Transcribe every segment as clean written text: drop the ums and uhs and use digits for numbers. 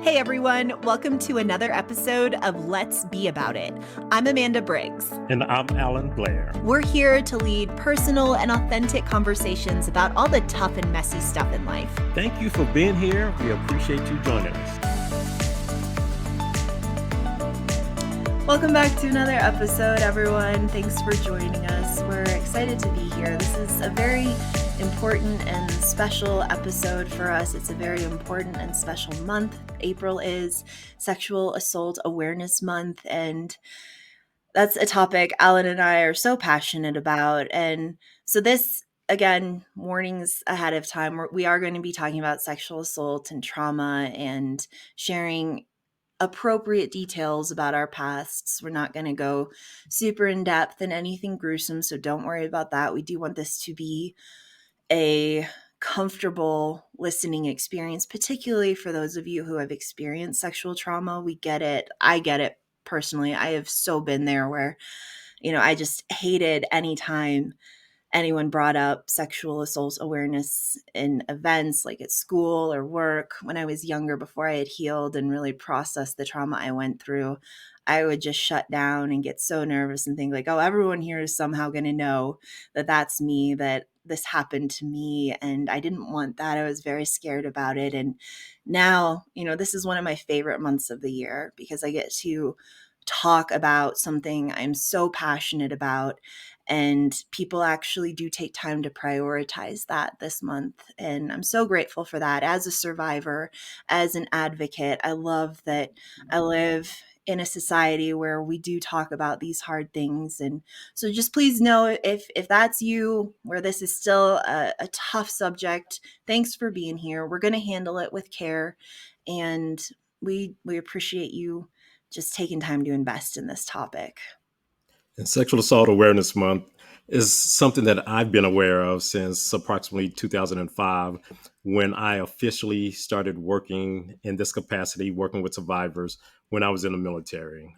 Hey everyone, welcome to another episode of Let's Be About It. I'm Amanda Briggs. And I'm Alan Blair. We're here to lead personal and authentic conversations about all the tough and messy stuff in life. Thank you for being here. We appreciate you joining us. Welcome back to another episode, everyone. Thanks for joining us. We're excited to be here. This is a very important and special episode for us. It's a very important and special month. April is Sexual Assault Awareness Month, and that's a topic Alan and I are so passionate about. And so this, again, warnings ahead of time, we are going to be talking about sexual assault and trauma and sharing appropriate details about our pasts. We're not going to go super in depth in anything gruesome, so don't worry about that. We do want this to be a comfortable listening experience, particularly for those of you who have experienced sexual trauma. We get it. I get it personally. I have so been there where, I just hated any time anyone brought up sexual assault awareness in events like at school or work. When I was younger, before I had healed and really processed the trauma I went through, I would just shut down and get so nervous and think like, oh, everyone here is somehow going to know that that's me, that this happened to me. And I didn't want that. I was very scared about it. And now, this is one of my favorite months of the year because I get to talk about something I'm so passionate about. And people actually do take time to prioritize that this month. And I'm so grateful for that as a survivor, as an advocate. I love that I live in a society where we do talk about these hard things. And so just please know if that's you, where this is still a tough subject, thanks for being here. We're going to handle it with care. And we appreciate you just taking time to invest in this topic. And Sexual Assault Awareness Month is something that I've been aware of since approximately 2005, when I officially started working in this capacity, working with survivors when I was in the military.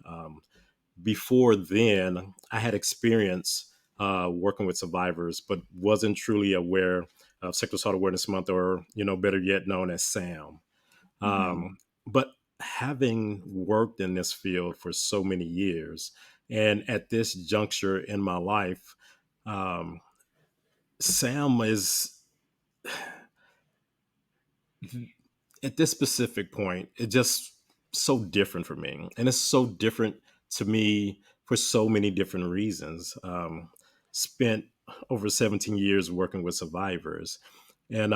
Before then, I had experience working with survivors, but wasn't truly aware of Sexual Assault Awareness Month, or, better yet known as SAAM. But having worked in this field for so many years, and at this juncture in my life, Sam is at this specific point, it's just so different for me. And it's so different to me for so many different reasons. Spent over 17 years working with survivors. And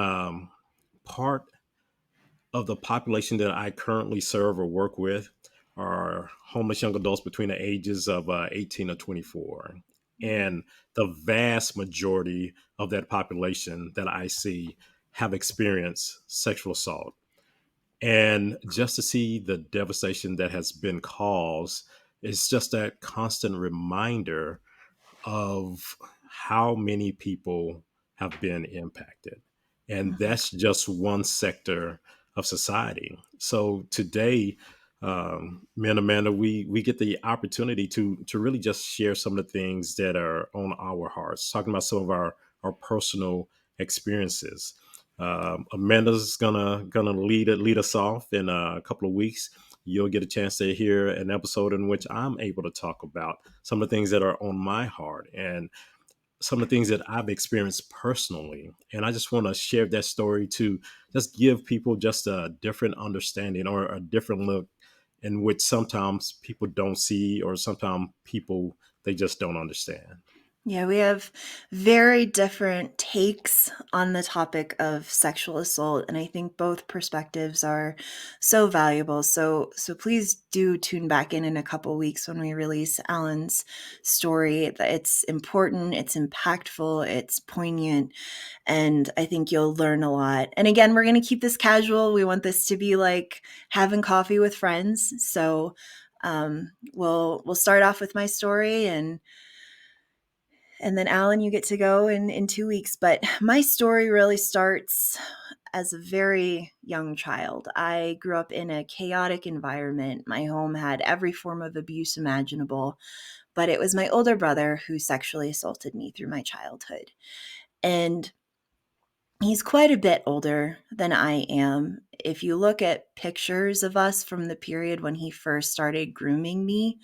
part of the population that I currently serve or work with are homeless young adults between the ages of 18 to 24. And the vast majority of that population that I see have experienced sexual assault. And just to see the devastation that has been caused is just that constant reminder of how many people have been impacted. And that's just one sector of society. So today, me and Amanda, we get the opportunity to really just share some of the things that are on our hearts, talking about some of our personal experiences. Amanda's gonna lead us off in a couple of weeks. You'll get a chance to hear an episode in which I'm able to talk about some of the things that are on my heart and some of the things that I've experienced personally. And I just want to share that story to just give people just a different understanding or a different look in which sometimes people don't see, or sometimes people, they just don't understand. Yeah, we have very different takes on the topic of sexual assault, and I think both perspectives are so valuable. So please do tune back in a couple weeks when we release Alan's story. It's important, it's impactful, it's poignant, and I think you'll learn a lot. And again, we're going to keep this casual. We want this to be like having coffee with friends. So we'll start off with my story, and then Alan, you get to go in 2 weeks. But my story really starts as a very young child. I grew up in a chaotic environment. My home had every form of abuse imaginable, but it was my older brother who sexually assaulted me through my childhood. And He's quite a bit older than I am. If you look at pictures of us from the period when he first started grooming me,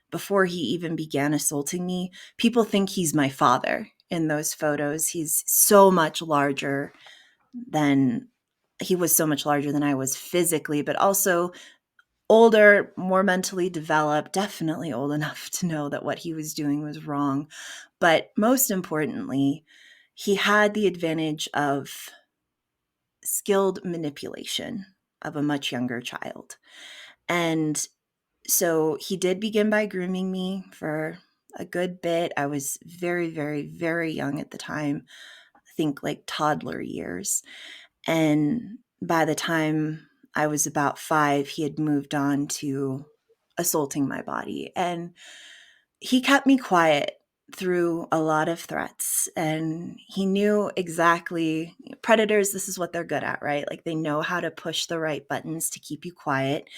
before he even began assaulting me, people think he's my father in those photos. He's so much larger than he was so much larger than I was physically, but also older, more mentally developed, definitely old enough to know that what he was doing was wrong. But most importantly, he had the advantage of skilled manipulation of a much younger child. And so he did begin by grooming me for a good bit. I was very, very, very young at the time. I think like toddler years. And by the time I was about 5, he had moved on to assaulting my body. And he kept me quiet through a lot of threats. And he knew exactly, predators, this is what they're good at, right? Like they know how to push the right buttons to keep you quiet,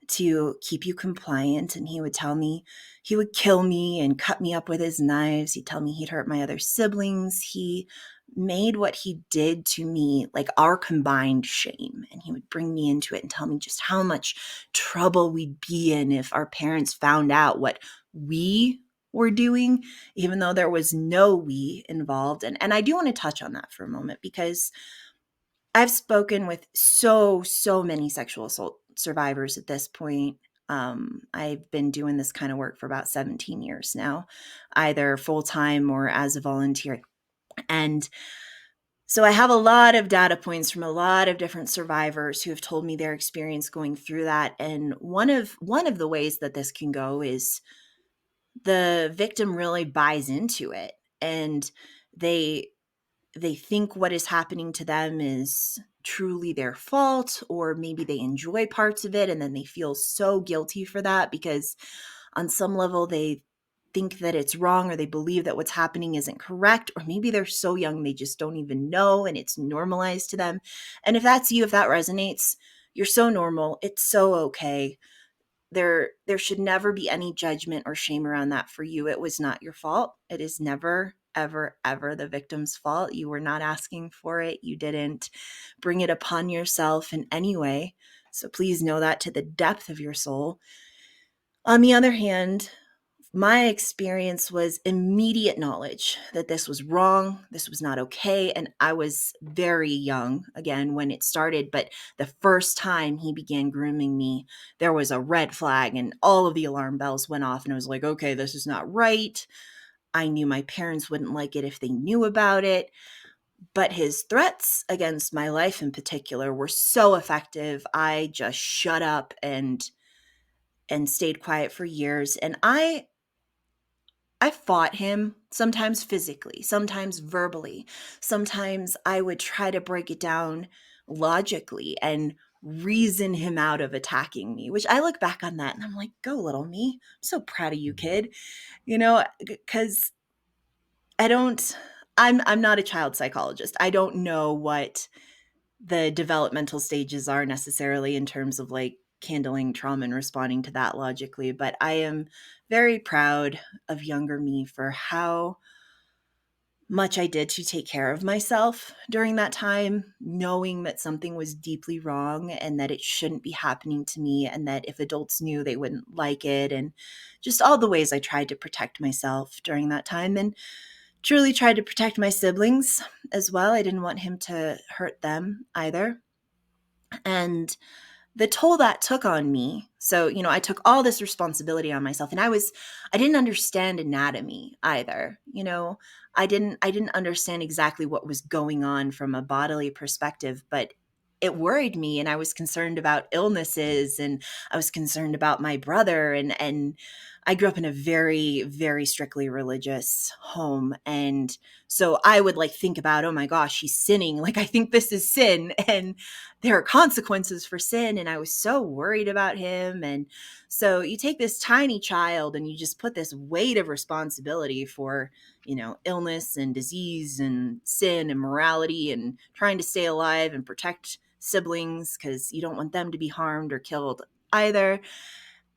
to keep you compliant. And he would tell me he would kill me and cut me up with his knives. He'd tell me he'd hurt my other siblings. He made what he did to me like our combined shame. And he would bring me into it and tell me just how much trouble we'd be in if our parents found out what we were doing, even though there was no we involved. And I do want to touch on that for a moment because I've spoken with so many sexual assault survivors at this point. I've been doing this kind of work for about 17 years now, either full time or as a volunteer. And so I have a lot of data points from a lot of different survivors who have told me their experience going through that. And one of the ways that this can go is the victim really buys into it, and they they think what is happening to them is truly their fault, or maybe they enjoy parts of it and then they feel so guilty for that because on some level they think that it's wrong, or they believe that what's happening isn't correct, or maybe they're so young they just don't even know and it's normalized to them. And if that's you, if that resonates, you're so normal, it's so okay. There should never be any judgment or shame around that for you. It was not your fault. It is never ever ever the victim's fault. You were not asking for it. You didn't bring it upon yourself in any way. So please know that to the depth of your soul. On the other hand, my experience was immediate knowledge that this was wrong, this was not okay, and I was very young, again, when it started, but the first time he began grooming me, there was a red flag and all of the alarm bells went off, and I was like, "Okay, this is not right." I knew my parents wouldn't like it if they knew about it, but his threats against my life in particular were so effective. I just shut up and stayed quiet for years, and I fought him, sometimes physically, sometimes verbally. Sometimes I would try to break it down logically and reason him out of attacking me, which I look back on that and I'm like, go little me. I'm so proud of you, kid. Because I don't I'm not a child psychologist. I don't know what the developmental stages are necessarily in terms of like handling trauma and responding to that logically, but I am very proud of younger me for how much I did to take care of myself during that time, knowing that something was deeply wrong and that it shouldn't be happening to me, and that if adults knew, they wouldn't like it, and just all the ways I tried to protect myself during that time, and truly tried to protect my siblings as well. I didn't want him to hurt them either. And the toll that took on me, so I took all this responsibility on myself, and I didn't understand anatomy either. I didn't understand exactly what was going on from a bodily perspective, but it worried me, and I was concerned about illnesses, and I was concerned about my brother, and I grew up in a very, very strictly religious home. And so I would like think about, oh my gosh, he's sinning. Like, I think this is sin. And there are consequences for sin. And I was so worried about him. And so you take this tiny child and you just put this weight of responsibility for, illness and disease and sin and morality and trying to stay alive and protect siblings because you don't want them to be harmed or killed either.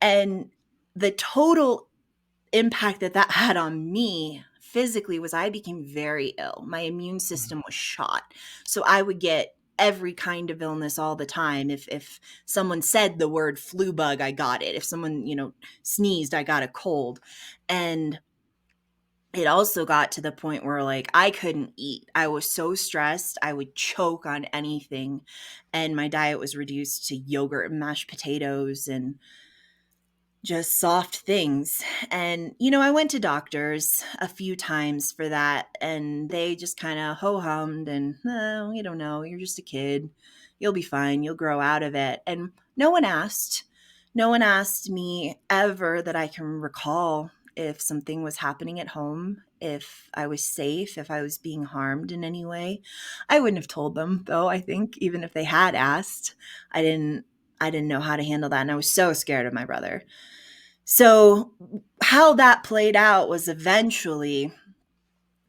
And the total impact that had on me physically was I became very ill. My immune system was shot. So I would get every kind of illness all the time. If someone said the word flu bug, I got it. If someone, sneezed, I got a cold. And it also got to the point where like I couldn't eat. I was so stressed, I would choke on anything. And my diet was reduced to yogurt and mashed potatoes and just soft things. And, I went to doctors a few times for that, and they just kind of ho hummed and, we don't know. You're just a kid. You'll be fine. You'll grow out of it. And no one asked. No one asked me ever that I can recall if something was happening at home, if I was safe, if I was being harmed in any way. I wouldn't have told them, though, I think, even if they had asked. I didn't. I didn't know how to handle that, and I was so scared of my brother. So, how that played out was eventually,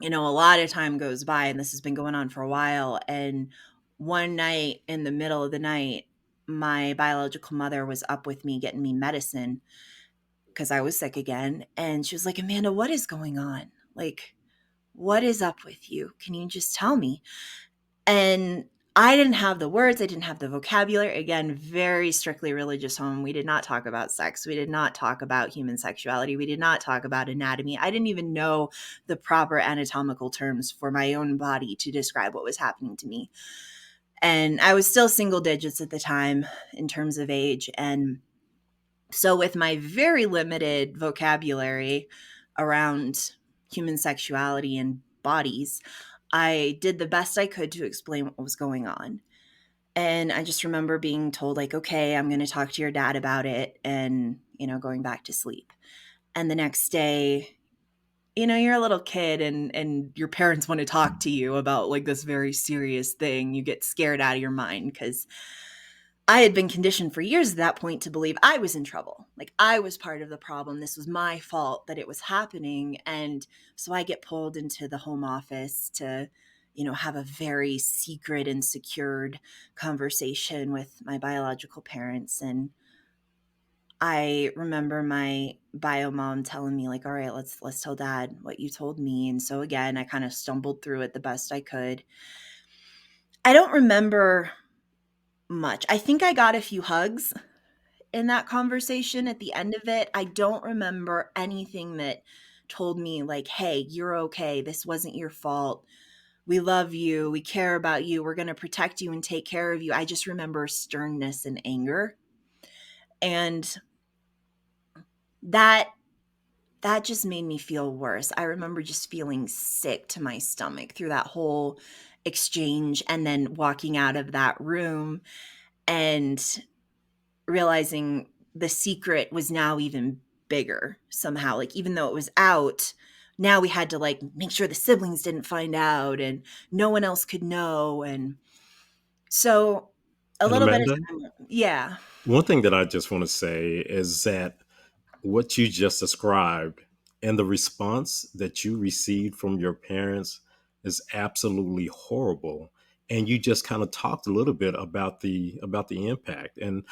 a lot of time goes by, and this has been going on for a while. And one night in the middle of the night, my biological mother was up with me getting me medicine because I was sick again. And she was like, Amanda, what is going on? Like, what is up with you? Can you just tell me? And I didn't have the words, I didn't have the vocabulary. Again, very strictly religious home. We did not talk about sex. We did not talk about human sexuality. We did not talk about anatomy. I didn't even know the proper anatomical terms for my own body to describe what was happening to me. And I was still single digits at the time in terms of age. And so, with my very limited vocabulary around human sexuality and bodies, I did the best I could to explain what was going on. And I just remember being told, like, okay, I'm going to talk to your dad about it and, going back to sleep. And the next day, you're a little kid and your parents want to talk to you about like this very serious thing. You get scared out of your mind because I had been conditioned for years at that point to believe I was in trouble. Like I was part of the problem. This was my fault that it was happening. And so I get pulled into the home office to, have a very secret and secured conversation with my biological parents. And I remember my bio mom telling me like, all right, let's tell dad what you told me. And so again, I kind of stumbled through it the best I could. I don't remember much. I think I got a few hugs in that conversation at the end of it. I don't remember anything that told me like, "Hey, you're okay. This wasn't your fault. We love you. We care about you. We're going to protect you and take care of you." I just remember sternness and anger. And that that just made me feel worse. I remember just feeling sick to my stomach through that whole exchange and then walking out of that room and realizing the secret was now even bigger somehow. Like, even though it was out, now we had to like make sure the siblings didn't find out and no one else could know. And so a And little bit of Amanda, time. Yeah. one thing that I just want to say is that what you just described and the response that you received from your parents is absolutely horrible. And you just kind of talked a little bit about the impact. And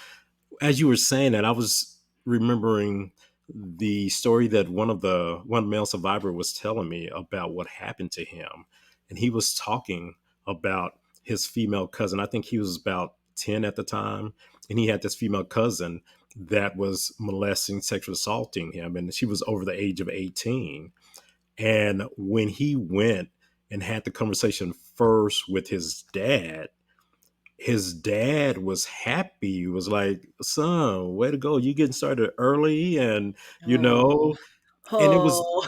as you were saying that, I was remembering the story that one male survivor was telling me about what happened to him, and he was talking about his female cousin. I think he was about 10 at the time, and he had this female cousin that was molesting, sexually assaulting him, and she was over the age of 18. And when he went and had the conversation first with his dad was happy. He was like, "Son, way to go. You getting started early." And, you Oh. know, and Oh.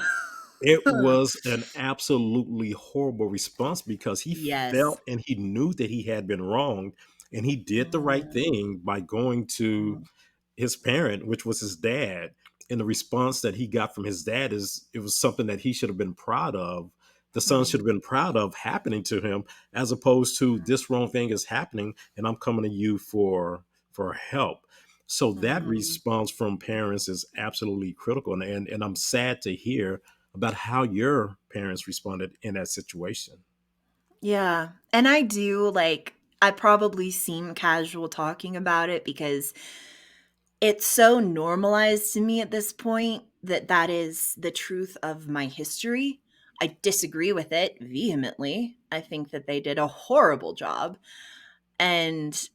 it was an absolutely horrible response because he Yes. felt and he knew that he had been wronged, and he did the right Mm, thing by going to mm, his parent, which was his dad. And the response that he got from his dad is it was something that he should have been proud of. The son should mm, have been proud of happening to him, as opposed to this wrong thing is happening and I'm coming to you for help. So that mm. response from parents is absolutely critical. And I'm sad to hear about how your parents responded in that situation. Yeah. And I do like, I probably seem casual talking about it because it's so normalized to me at this point that that is the truth of my history. I disagree with it vehemently. I think that they did a horrible job. And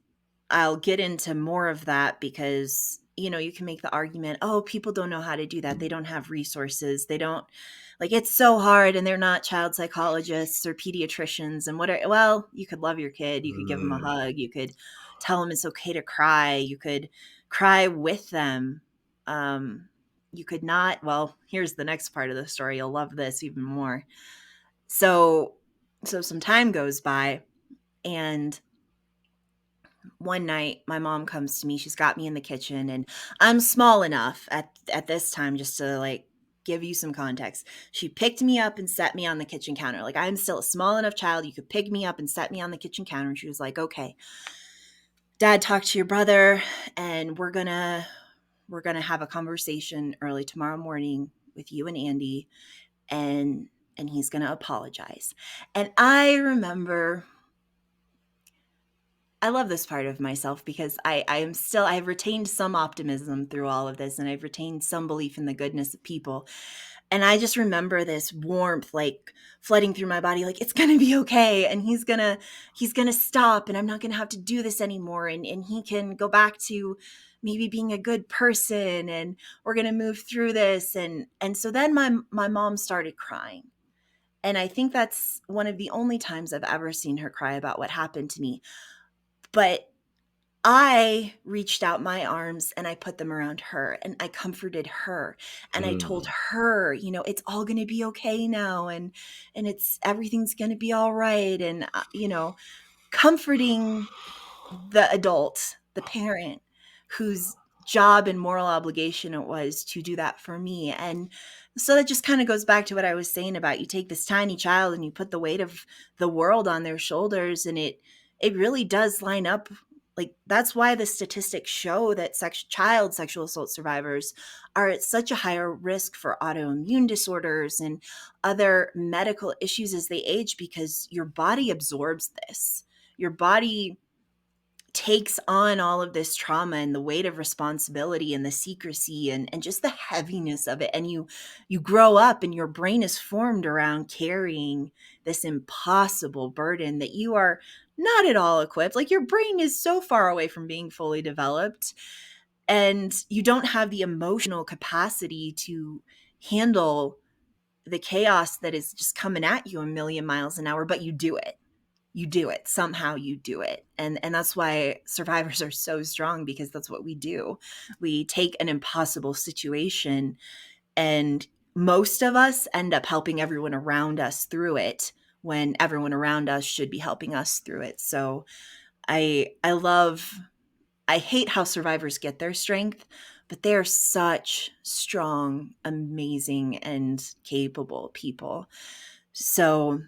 I'll get into more of that because, you can make the argument, oh, people don't know how to do that. They don't have resources. They don't, like, it's so hard, and they're not child psychologists or pediatricians. And well, you could love your kid. You could give them a Mm, hug. You could tell them it's okay to cry. You could cry with them. Um, you could not, well, here's the next part of the story. You'll love this even more. So, so some time goes by, and one night my mom comes to me. She's got me in the kitchen, and I'm small enough at this time, just to like give you some context. She picked me up and set me on the kitchen counter. Like, I'm still a small enough child, you could pick me up and set me on the kitchen counter. And she was like, okay, Dad talked to your brother, and we're gonna have a conversation early tomorrow morning with you and Andy, and he's gonna apologize. And I remember, I love this part of myself because I've retained some optimism through all of this, and I've retained some belief in the goodness of people. And I just remember this warmth like flooding through my body, like, it's gonna be okay. And he's gonna stop, and I'm not gonna have to do this anymore. And he can go back to maybe being a good person, and we're gonna move through this. And so then my mom started crying. And I think that's one of the only times I've ever seen her cry about what happened to me. But I reached out my arms and I put them around her, and I comforted her, and I told mm. her, it's all going to be okay now, and it's everything's going to be all right. And comforting the adult, the parent, whose job and moral obligation it was to do that for me. And so that just kind of goes back to what I was saying about, you take this tiny child and you put the weight of the world on their shoulders, and it really does line up. Like, that's why the statistics show that child sexual assault survivors are at such a higher risk for autoimmune disorders and other medical issues as they age, because your body absorbs this. Your body takes on all of this trauma and the weight of responsibility and the secrecy, and just the heaviness of it. And you grow up, and your brain is formed around carrying this impossible burden that you are not at all equipped. Like, your brain is so far away from being fully developed, and you don't have the emotional capacity to handle the chaos that is just coming at you a million miles an hour. But you do it somehow. You do it. And that's why survivors are so strong, because that's what we do. We take an impossible situation, and most of us end up helping everyone around us through it, when everyone around us should be helping us through it. So I hate how survivors get their strength, but they are such strong, amazing, and capable people. So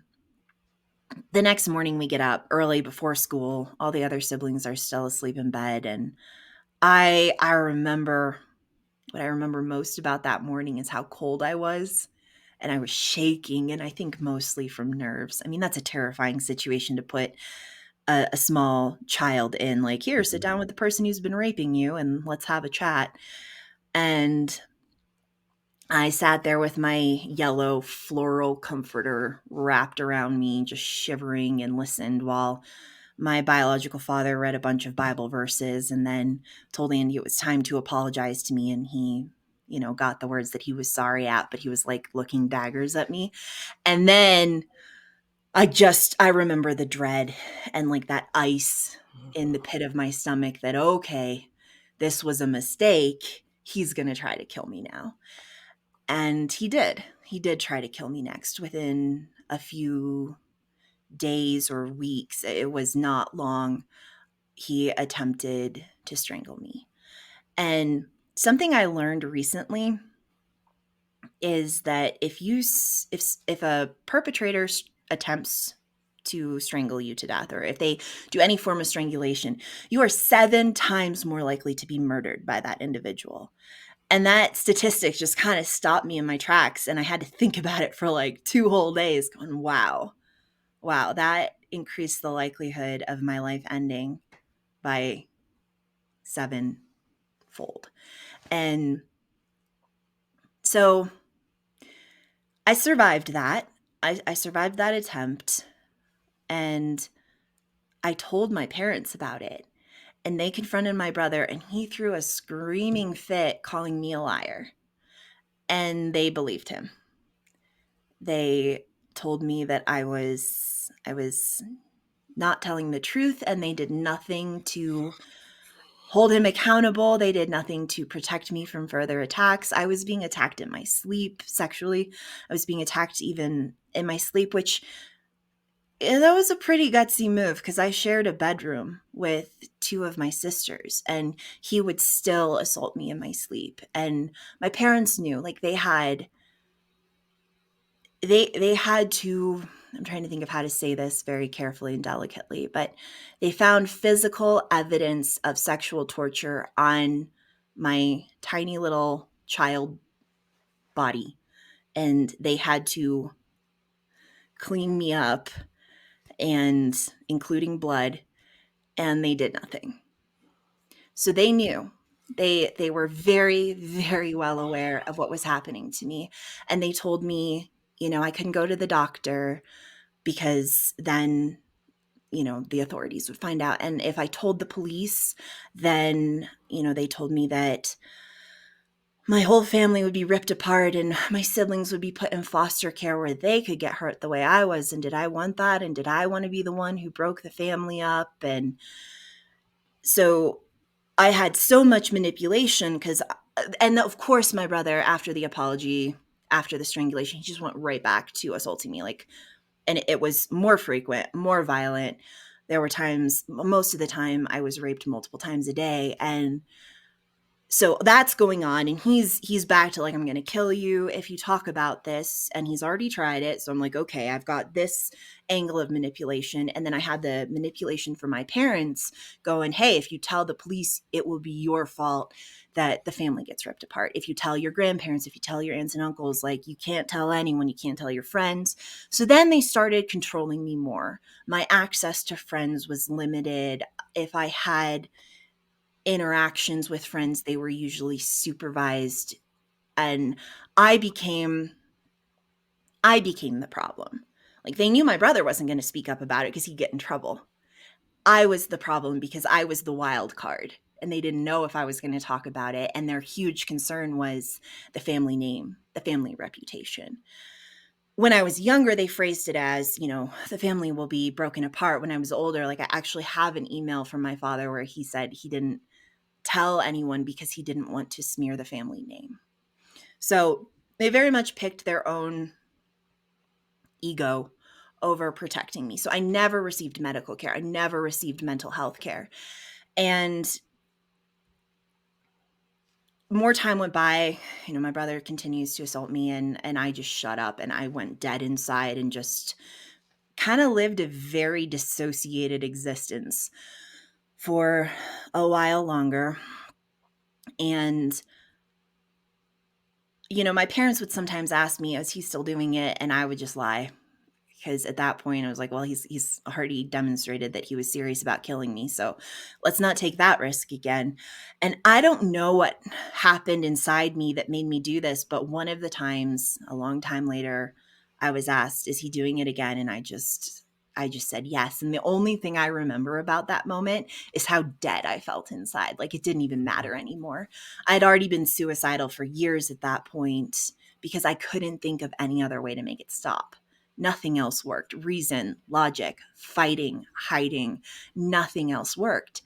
the next morning we get up early before school. All the other siblings are still asleep in bed, and I remember, what I remember most about that morning is how cold I was, and I was shaking, and I think mostly from nerves. I mean, that's a terrifying situation to put a small child in. Like, here, sit down with the person who's been raping you and let's have a chat. And I sat there with my yellow floral comforter wrapped around me, just shivering, and listened while my biological father read a bunch of Bible verses, and then told Andy it was time to apologize to me. And he, got the words that he was sorry at, but he was like looking daggers at me. And then I remember the dread and like that ice in the pit of my stomach, that, okay, this was a mistake. He's going to try to kill me now. And he did. He did try to kill me next within a few days or weeks. It was not long. He attempted to strangle me. And something I learned recently is that if a perpetrator attempts to strangle you to death, or if they do any form of strangulation, you are 7 times more likely to be murdered by that individual. And that statistic just kind of stopped me in my tracks, and I had to think about it for like 2 whole days, going, wow, that increased the likelihood of my life ending by 7-fold. And so I survived that. I survived that attempt, and I told my parents about it. And they confronted my brother, and he threw a screaming fit calling me a liar. And they believed him. They told me that I was not telling the truth, and they did nothing to hold him accountable. They did nothing to protect me from further attacks. I was being attacked in my sleep sexually. I was being attacked even in my sleep, which that was a pretty gutsy move because I shared a bedroom with two of my sisters, and he would still assault me in my sleep. And my parents knew, like they had to, I'm trying to think of how to say this very carefully and delicately, but they found physical evidence of sexual torture on my tiny little child body, and they had to clean me up, and including blood, and they did nothing. So they knew. They were very, very well aware of what was happening to me, and they told me, I couldn't go to the doctor because then, the authorities would find out. And if I told the police, then, they told me that my whole family would be ripped apart and my siblings would be put in foster care where they could get hurt the way I was. And did I want that? And did I want to be the one who broke the family up? And so I had so much manipulation and of course, my brother, after the apology, after the strangulation, he just went right back to assaulting me. And it was more frequent, more violent. There were times, most of the time, I was raped multiple times a day. And so that's going on, and he's back to, like, I'm going to kill you if you talk about this, and he's already tried it. So I'm like, okay, I've got this angle of manipulation, and then I had the manipulation from my parents going, hey, if you tell the police, it will be your fault that the family gets ripped apart. If you tell your grandparents, if you tell your aunts and uncles, like, you can't tell anyone, you can't tell your friends. So then they started controlling me more. My access to friends was limited. If I had interactions with friends, they were usually supervised, and I became I became the problem. Like, they knew my brother wasn't going to speak up about it because he'd get in trouble. I was the problem because I was the wild card, and they didn't know if I was going to talk about it, and their huge concern was the family name, the family reputation. When I was younger, they phrased it as, the family will be broken apart. When I was older, like, I actually have an email from my father where he said he didn't tell anyone because he didn't want to smear the family name. So they very much picked their own ego over protecting me. So I never received medical care. I never received mental health care. And more time went by, my brother continues to assault me, and I just shut up, and I went dead inside and just kind of lived a very dissociated existence for a while longer. And my parents would sometimes ask me, is he still doing it? And I would just lie, because at that point I was like, well, he's already demonstrated that he was serious about killing me. So let's not take that risk again. And I don't know what happened inside me that made me do this, but one of the times, a long time later, I was asked, is he doing it again? And I just said yes. And the only thing I remember about that moment is how dead I felt inside. Like, it didn't even matter anymore. I'd already been suicidal for years at that point because I couldn't think of any other way to make it stop. Nothing else worked. Reason, logic, fighting, hiding, nothing else worked.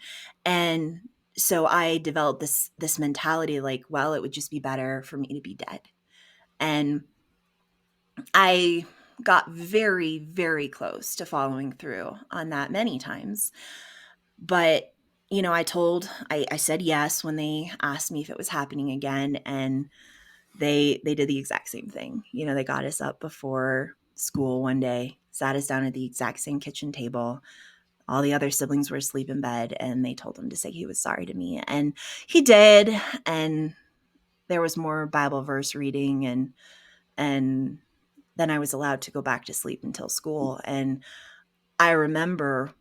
And so I developed this mentality, like, well, it would just be better for me to be dead. And I got very, very close to following through on that many times. But, I said yes when they asked me if it was happening again. And they did the exact same thing. They got us up before school one day, sat us down at the exact same kitchen table. All the other siblings were asleep in bed, and they told him to say he was sorry to me. And he did. And there was more Bible verse reading, and then I was allowed to go back to sleep until school. And I remember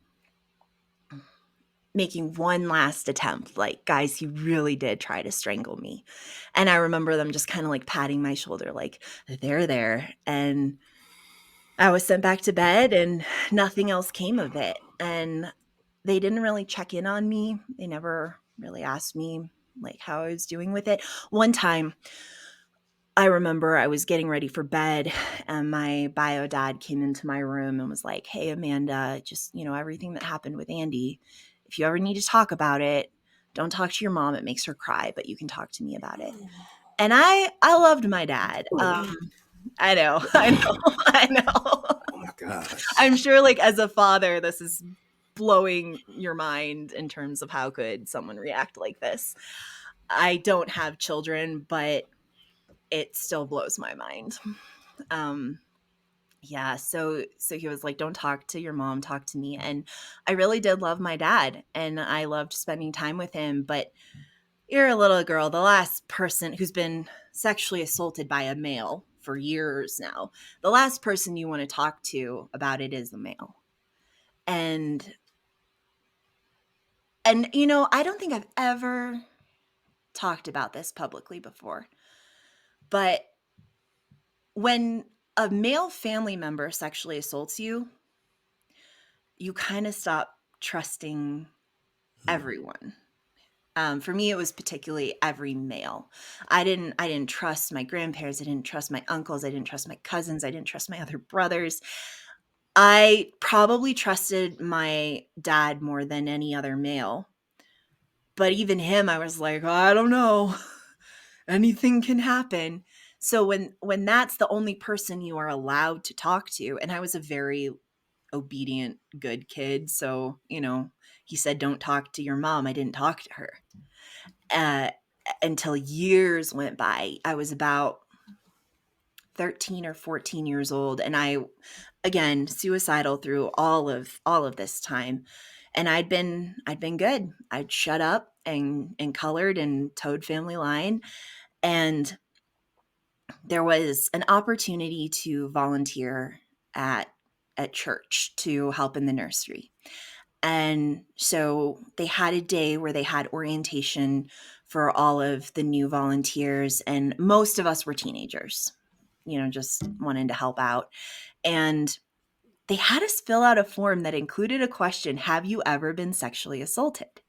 making one last attempt, like, guys, he really did try to strangle me. And I remember them just kind of like patting my shoulder, like, there. And I was sent back to bed and nothing else came of it. And they didn't really check in on me. They never really asked me like how I was doing with it. One time I remember I was getting ready for bed and my bio dad came into my room and was like, "Hey Amanda, just, everything that happened with Andy, if you ever need to talk about it, don't talk to your mom. It makes her cry, but you can talk to me about it." And I loved my dad. I know. I know. I know. Oh my gosh. I'm sure like as a father this is blowing your mind in terms of how could someone react like this. I don't have children, but it still blows my mind. Um, yeah, so he was like, "Don't talk to your mom, talk to me." And I really did love my dad, and I loved spending time with him. But you're a little girl, the last person who's been sexually assaulted by a male for years now. The last person you want to talk to about it is the male. And I don't think I've ever talked about this publicly before, but when a male family member sexually assaults you, you kind of stop trusting everyone. For me, it was particularly every male. I didn't trust my grandparents. I didn't trust my uncles. I didn't trust my cousins. I didn't trust my other brothers. I probably trusted my dad more than any other male. But even him, I was like, I don't know. Anything can happen. So when that's the only person you are allowed to talk to, and I was a very obedient, good kid, so he said, "Don't talk to your mom." I didn't talk to her uh, until years went by. I was about 13 or 14 years old, and I, again, suicidal through all of this time. And I'd been good. I'd shut up and colored and towed family line. And there was an opportunity to volunteer at at church to help in the nursery. And so they had a day where they had orientation for all of the new volunteers, and most of us were teenagers, just wanting to help out. And they had us fill out a form that included a question: "Have you ever been sexually assaulted?"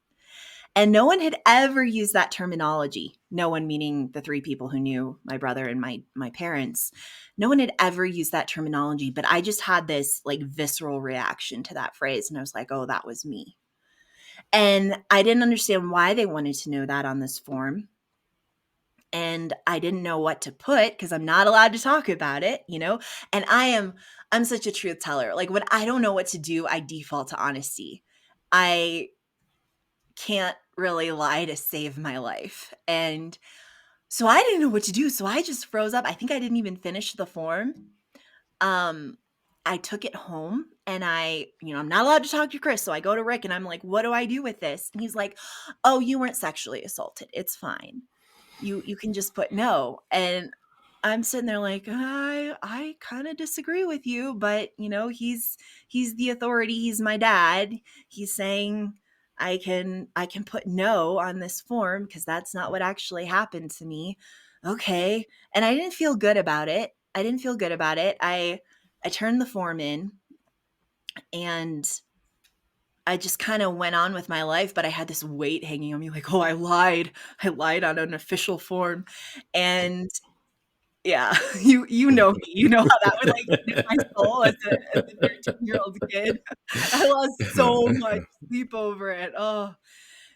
And no one had ever used that terminology. No one, meaning the three people who knew my brother and my parents. No one had ever used that terminology, but I just had this like visceral reaction to that phrase. And I was like, oh, that was me. And I didn't understand why they wanted to know that on this form. And I didn't know what to put because I'm not allowed to talk about it. And I'm such a truth teller. Like when I don't know what to do, I default to honesty. I can't really lie to save my life. And so I didn't know what to do. So I just froze up. I think I didn't even finish the form. Um, I took it home and I'm not allowed to talk to Chris. So I go to Rick and I'm like, what do I do with this? And he's like, oh, you weren't sexually assaulted. It's fine. You can just put no. And I'm sitting there like, I kind of disagree with you, but he's the authority. He's my dad. He's saying I can put no on this form because that's not what actually happened to me. Okay. And I didn't feel good about it. I didn't feel good about it. I turned the form in and I just kind of went on with my life, but I had this weight hanging on me like, oh, I lied. I lied on an official form. And yeah, you know me. You know how that would like hit my soul as a 13-year-old kid. I lost so much sleep over it. Oh.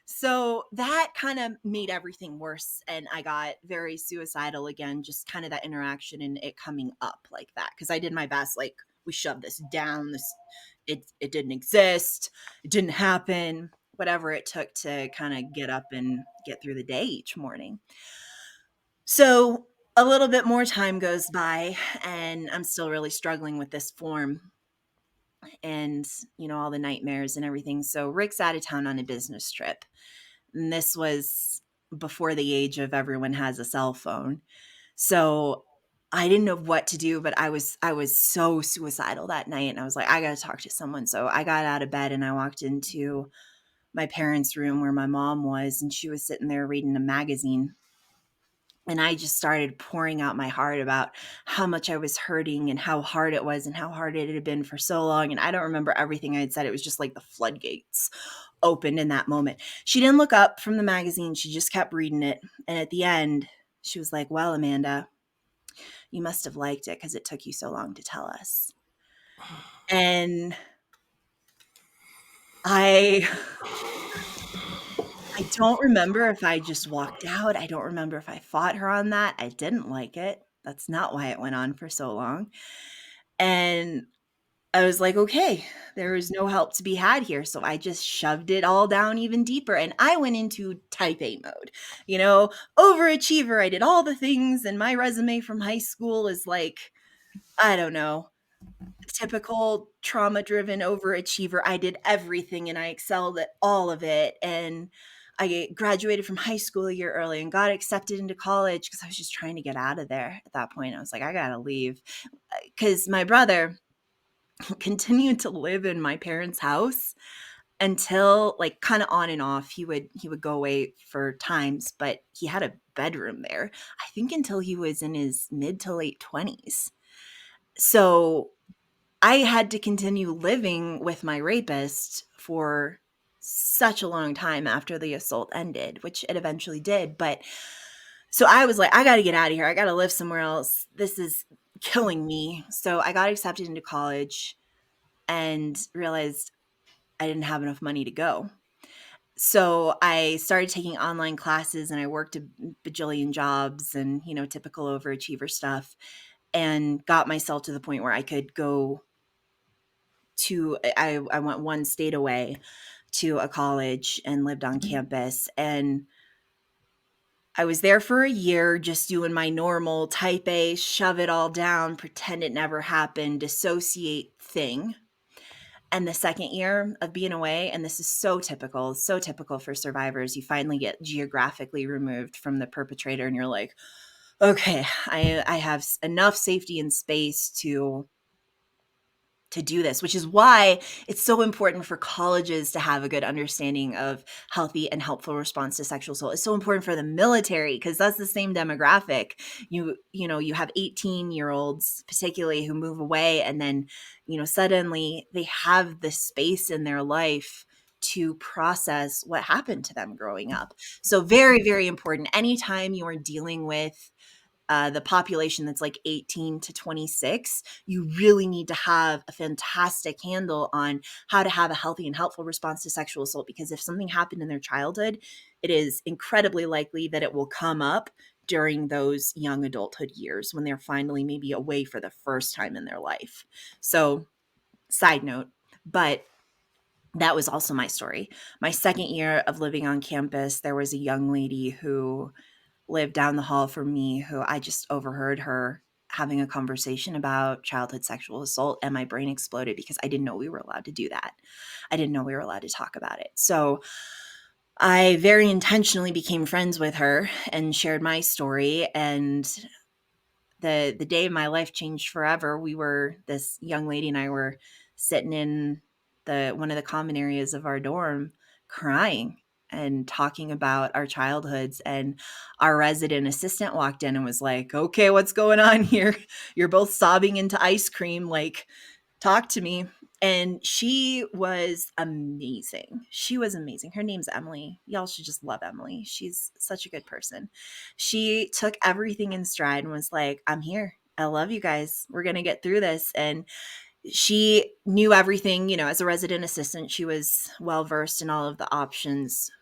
So that kind of made everything worse. And I got very suicidal again, just kind of that interaction and it coming up like that. Cause I did my best. Like we shoved this down. It didn't exist. It didn't happen. Whatever it took to kind of get up and get through the day each morning. So a little bit more time goes by and I'm still really struggling with this form and, all the nightmares and everything. So Rick's out of town on a business trip. And this was before the age of everyone has a cell phone. So I didn't know what to do, but I was so suicidal that night and I was like, I got to talk to someone. So I got out of bed and I walked into my parents' room where my mom was and she was sitting there reading a magazine. And I just started pouring out my heart about how much I was hurting and how hard it was and how hard it had been for so long. And I don't remember everything I had said. It was just like the floodgates opened in that moment. She didn't look up from the magazine. She just kept reading it. And at the end, she was like, "Well, Amanda, you must have liked it because it took you so long to tell us." And I I don't remember if I just walked out. I don't remember if I fought her on that. I didn't like it. That's not why it went on for so long. And I was like, "Okay, there is no help to be had here." So I just shoved it all down even deeper, and I went into type A mode. You know, overachiever. I did all the things, and my resume from high school is like, I don't know, typical trauma-driven overachiever. I did everything and I excelled at all of it, and I graduated from high school a year early and got accepted into college because I was just trying to get out of there at that point. I was like, "I gotta leave," because my brother continued to live in my parents' house until, like, kinda on and off. He would go away for times, but he had a bedroom there, I think until he was in his mid to late 20s. So, I had to continue living with my rapist for such a long time after the assault ended, which it eventually did, but so I was like, "I gotta get out of here. I gotta live somewhere else. This is killing me." So I got accepted into college and realized I didn't have enough money to go. So I started taking online classes and I worked a bajillion jobs and, typical overachiever stuff, and got myself to the point where I could go to I went one state away to a college and lived on campus, and I was there for a year just doing my normal type A, shove it all down, pretend it never happened, dissociate thing. And the second year of being away, and this is so typical for survivors, you finally get geographically removed from the perpetrator and you're like, "Okay, I have enough safety and space to do this," which is why it's so important for colleges to have a good understanding of healthy and helpful response to sexual assault. It's so important for the military because that's the same demographic. You have 18-year-olds particularly who move away, and then, suddenly they have the space in their life to process what happened to them growing up. So very, very important. Anytime you are dealing with the population that's like 18 to 26, you really need to have a fantastic handle on how to have a healthy and helpful response to sexual assault, because if something happened in their childhood, it is incredibly likely that it will come up during those young adulthood years when they're finally maybe away for the first time in their life. So, side note, but that was also my story. My second year of living on campus, there was a young lady who lived down the hall from me who I just overheard her having a conversation about childhood sexual assault, and my brain exploded because I didn't know we were allowed to do that. I didn't know we were allowed to talk about it. So I very intentionally became friends with her and shared my story, and the day my life changed forever, this young lady and I were sitting in the one of the common areas of our dorm crying and talking about our childhoods, and our resident assistant walked in and was like, "Okay, what's going on here? You're both sobbing into ice cream, like, talk to me." And she was amazing. She was amazing. Her name's Emily. Y'all should just love Emily. She's such a good person. She took everything in stride and was like, "I'm here. I love you guys. We're going to get through this." And she knew everything, as a resident assistant, she was well versed in all of the options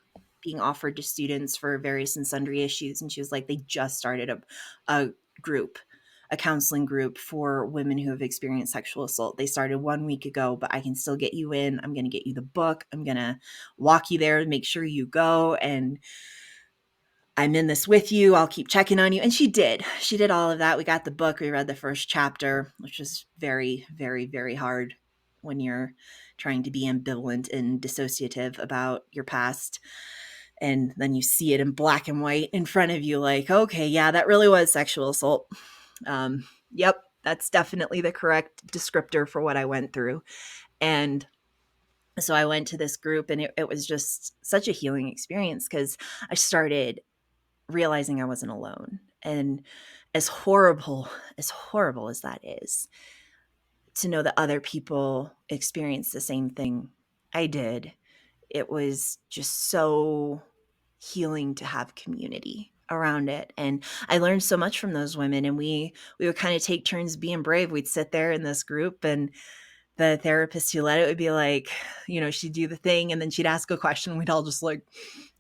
being offered to students for various and sundry issues. And she was like, they just started a group, a counseling group for women who have experienced sexual assault. They started 1 week ago, but I can still get you in. I'm going to get you the book. I'm going to walk you there, make sure you go. And I'm in this with you. I'll keep checking on you. And she did. She did all of that. We got the book. We read the first chapter, which was very, very, very hard when you're trying to be ambivalent and dissociative about your past. And then you see it in black and white in front of you, like, okay, yeah, that really was sexual assault. Yep, that's definitely the correct descriptor for what I went through. And so I went to this group, and it was just such a healing experience because I started realizing I wasn't alone. And as horrible as that is, to know that other people experience the same thing I did, it was just so healing to have community around it. And I learned so much from those women, and we would kind of take turns being brave. We'd sit there in this group, and the therapist who led it would be like, she'd do the thing and then she'd ask a question. We'd all just like,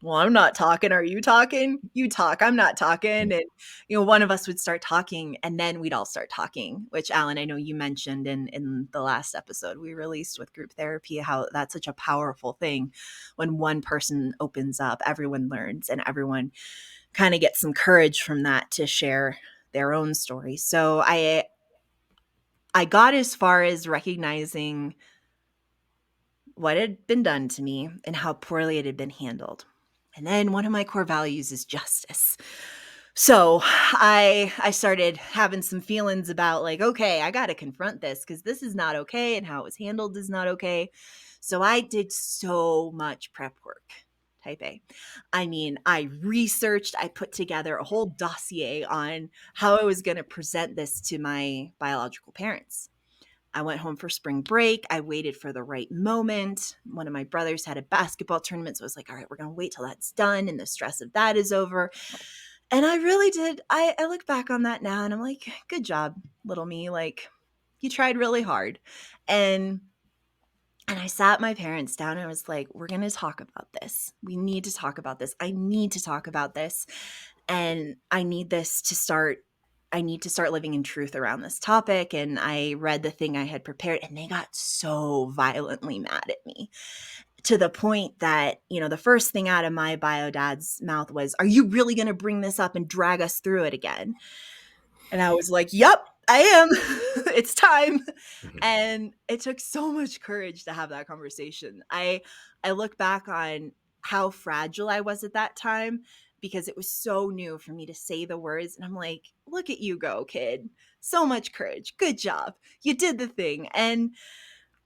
well, I'm not talking. Are you talking? You talk. I'm not talking. And, one of us would start talking and then we'd all start talking, which Alan, I know you mentioned in the last episode we released with group therapy, how that's such a powerful thing. When one person opens up, everyone learns and everyone kind of gets some courage from that to share their own story. So I got as far as recognizing what had been done to me and how poorly it had been handled. And then one of my core values is justice. So I started having some feelings about like, okay, I got to confront this because this is not okay and how it was handled is not okay. So I did so much prep work. Type A. I mean, I researched, I put together a whole dossier on how I was going to present this to my biological parents. I went home for spring break. I waited for the right moment. One of my brothers had a basketball tournament. So I was like, all right, we're going to wait till that's done and the stress of that is over. And I really did. I look back on that now and I'm like, good job, little me. Like, you tried really hard. And I sat my parents down and I was like, we're going to talk about this. We need to talk about this. I need to talk about this. And I need to start living in truth around this topic. And I read the thing I had prepared and they got so violently mad at me to the point that, the first thing out of my bio dad's mouth was, are you really going to bring this up and drag us through it again? And I was like, yep, I am. It's time. Mhm. And it took so much courage to have that conversation. I look back on how fragile I was at that time because it was so new for me to say the words. And I'm like, look at you go, kid. So much courage. Good job. You did the thing. And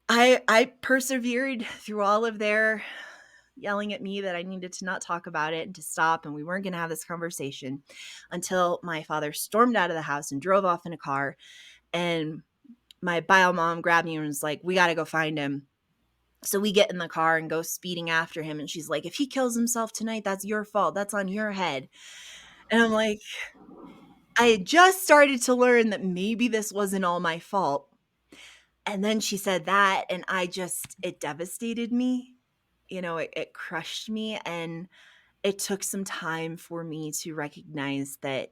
I persevered through all of their yelling at me that I needed to not talk about it and to stop and we weren't going to have this conversation until my father stormed out of the house and drove off in a car. And my bio mom grabbed me and was like, we got to go find him. So we get in the car and go speeding after him. And she's like, if he kills himself tonight, that's your fault. That's on your head. And I'm like, I had just started to learn that maybe this wasn't all my fault. And then she said that, and it devastated me. It crushed me. And it took some time for me to recognize that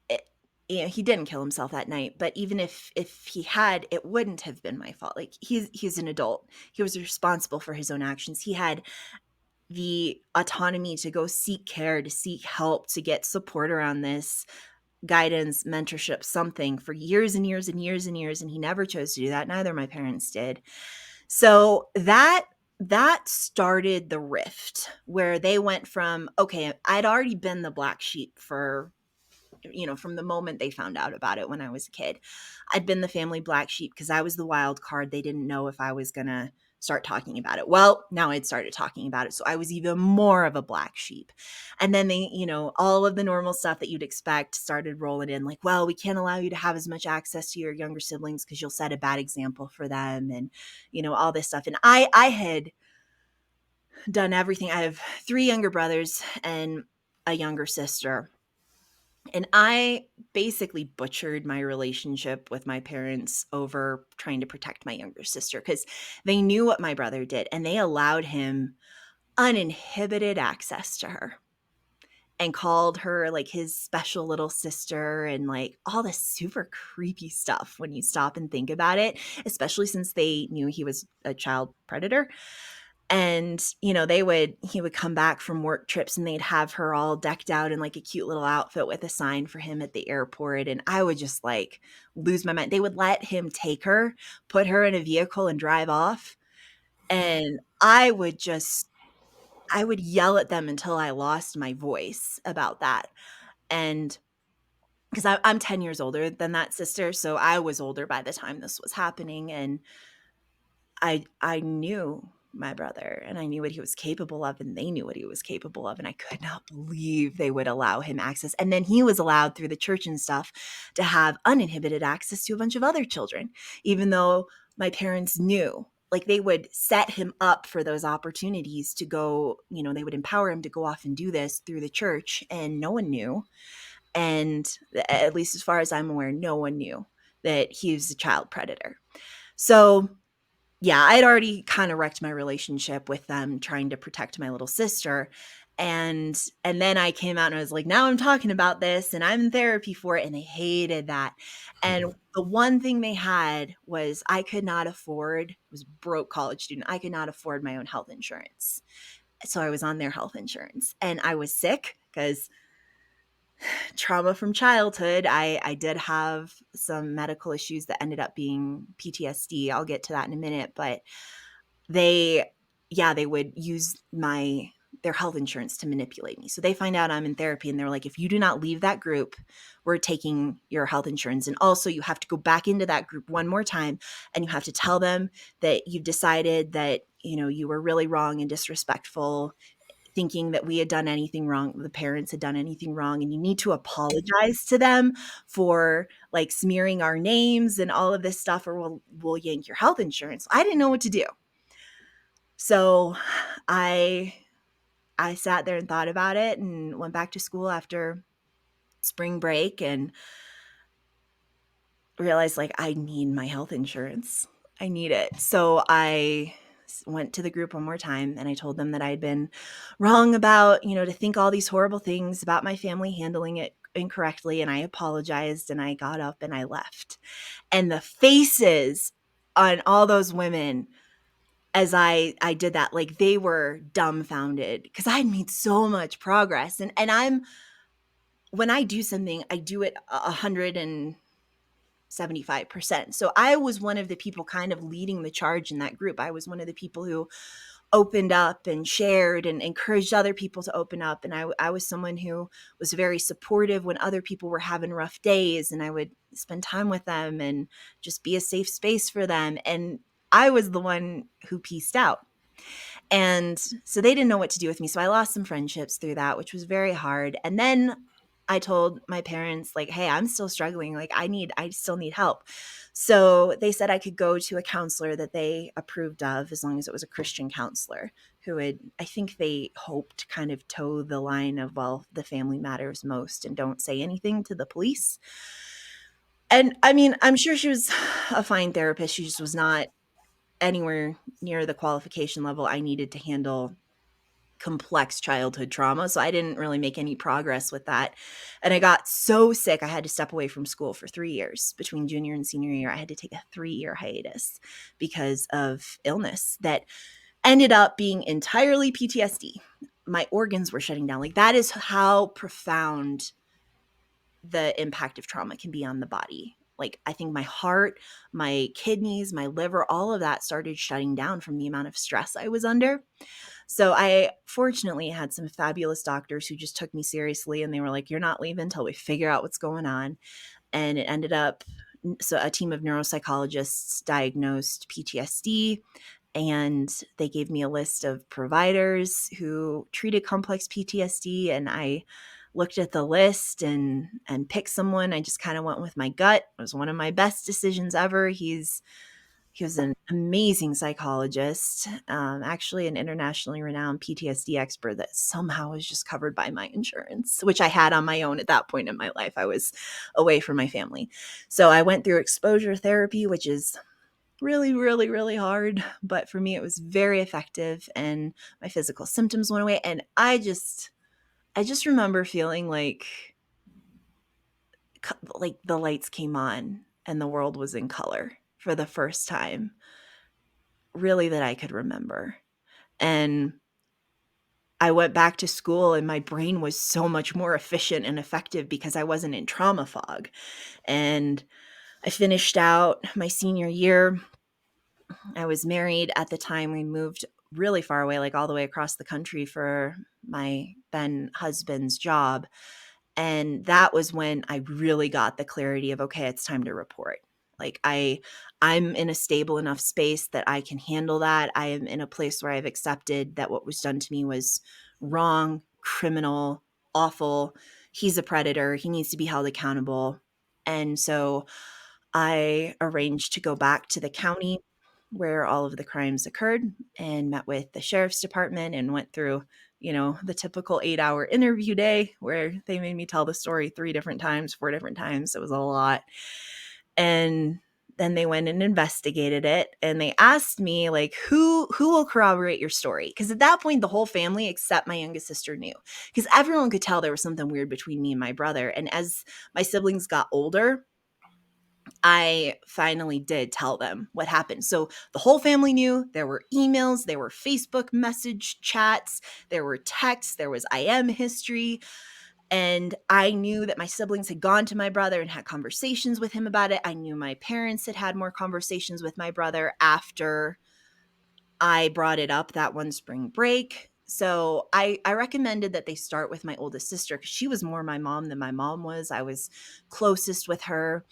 it, he didn't kill himself that night, but even if he had, it wouldn't have been my fault. Like he's an adult. He was responsible for his own actions. He had the autonomy to go seek care, to seek help, to get support around this, guidance, mentorship, something for years and years and years and years, and he never chose to do that. Neither of my parents did. So that started the rift where they went from, okay, I'd already been the black sheep for, from the moment they found out about it when I was a kid. I'd been the family black sheep because I was the wild card. They didn't know if I was going to start talking about it. Well, now I'd started talking about it. So I was even more of a black sheep. And then they, all of the normal stuff that you'd expect started rolling in like, well, we can't allow you to have as much access to your younger siblings because you'll set a bad example for them and, all this stuff. And I had done everything. I have 3 younger brothers and a younger sister. And I basically butchered my relationship with my parents over trying to protect my younger sister because they knew what my brother did and they allowed him uninhibited access to her and called her like his special little sister and like all this super creepy stuff when you stop and think about it, especially since they knew he was a child predator. And he would come back from work trips and they'd have her all decked out in like a cute little outfit with a sign for him at the airport, and I would just like lose my mind. They would let him take her, put her in a vehicle and drive off, and I would yell at them until I lost my voice about that. And because I'm 10 years older than that sister, so I was older by the time this was happening, and I knew my brother, and I knew what he was capable of, and they knew what he was capable of, and I could not believe they would allow him access. And then he was allowed through the church and stuff to have uninhibited access to a bunch of other children, even though my parents knew. Like, they would set him up for those opportunities to go, they would empower him to go off and do this through the church, and no one knew. And at least as far as I'm aware, no one knew that he was a child predator. So yeah, I'd already kind of wrecked my relationship with them trying to protect my little sister. And then I came out and I was like, now I'm talking about this and I'm in therapy for it. And they hated that. And the one thing they had was I could not afford, was broke college student. I could not afford my own health insurance. So I was on their health insurance and I was sick because trauma from childhood. I did have some medical issues that ended up being PTSD. I'll get to that in a minute, but they they would use their health insurance to manipulate me. So they find out I'm in therapy and they're like, if you do not leave that group, we're taking your health insurance. And also you have to go back into that group one more time and you have to tell them that you've decided that, you were really wrong and disrespectful, thinking that we had done anything wrong, the parents had done anything wrong, and you need to apologize to them for like smearing our names and all of this stuff, or we'll yank your health insurance. I didn't know what to do. So I I sat there and thought about it and went back to school after spring break and realized like I need my health insurance. I need it. So I went to the group one more time and I told them that I had been wrong about, to think all these horrible things about my family handling it incorrectly, and I apologized and I got up and I left. And the faces on all those women as I did that, like, they were dumbfounded because I had made so much progress. And I'm when I do something, I do it 175%. So I was one of the people kind of leading the charge in that group. I was one of the people who opened up and shared and encouraged other people to open up. And I was someone who was very supportive when other people were having rough days, and I would spend time with them and just be a safe space for them. And I was the one who pieced out. And so they didn't know what to do with me. So I lost some friendships through that, which was very hard. And then I told my parents, like, hey, I'm still struggling. Like, I still need help. So they said I could go to a counselor that they approved of, as long as it was a Christian counselor who would, I think they hoped, kind of toe the line of, well, the family matters most and don't say anything to the police. And I mean, I'm sure she was a fine therapist. She just was not anywhere near the qualification level I needed to handle complex childhood trauma. So I didn't really make any progress with that. And I got so sick, I had to step away from school for 3 years. Between junior and senior year, I had to take a 3-year hiatus because of illness that ended up being entirely PTSD. My organs were shutting down. Like, that is how profound the impact of trauma can be on the body. Like, I think my heart, my kidneys, my liver, all of that started shutting down from the amount of stress I was under. So I fortunately had some fabulous doctors who just took me seriously, and they were like, you're not leaving until we figure out what's going on. And it ended up, so a team of neuropsychologists diagnosed PTSD, and they gave me a list of providers who treated complex PTSD, and I looked at the list and picked someone. I just kind of went with my gut. It was one of my best decisions ever. He was an amazing psychologist, actually an internationally renowned PTSD expert that somehow was just covered by my insurance, which I had on my own at that point in my life. I was away from my family. So I went through exposure therapy, which is really, really, really hard. But for me, it was very effective and my physical symptoms went away. And I just remember feeling like the lights came on and the world was in color for the first time, really, that I could remember. And I went back to school and my brain was so much more efficient and effective because I wasn't in trauma fog. And I finished out my senior year. I was married at the time. We moved really far away, like all the way across the country for my then husband's job. And that was when I really got the clarity of, okay, it's time to report. Like I'm in a stable enough space that I can handle that. I am in a place where I've accepted that what was done to me was wrong, criminal, awful. He's a predator. He needs to be held accountable. And so I arranged to go back to the county where all of the crimes occurred and met with the sheriff's department and went through, the typical 8-hour interview day where they made me tell the story 3 different times, 4 different times. It was a lot. And then they went and investigated it, and they asked me, like, who will corroborate your story? Because at that point, the whole family except my youngest sister knew, because everyone could tell there was something weird between me and my brother. And as my siblings got older, I finally did tell them what happened. So the whole family knew. There were emails, there were Facebook message chats, there were texts, there was IM history. And I knew that my siblings had gone to my brother and had conversations with him about it. I knew my parents had had more conversations with my brother after I brought it up that one spring break. So I recommended that they start with my oldest sister because she was more my mom than my mom was. I was closest with her.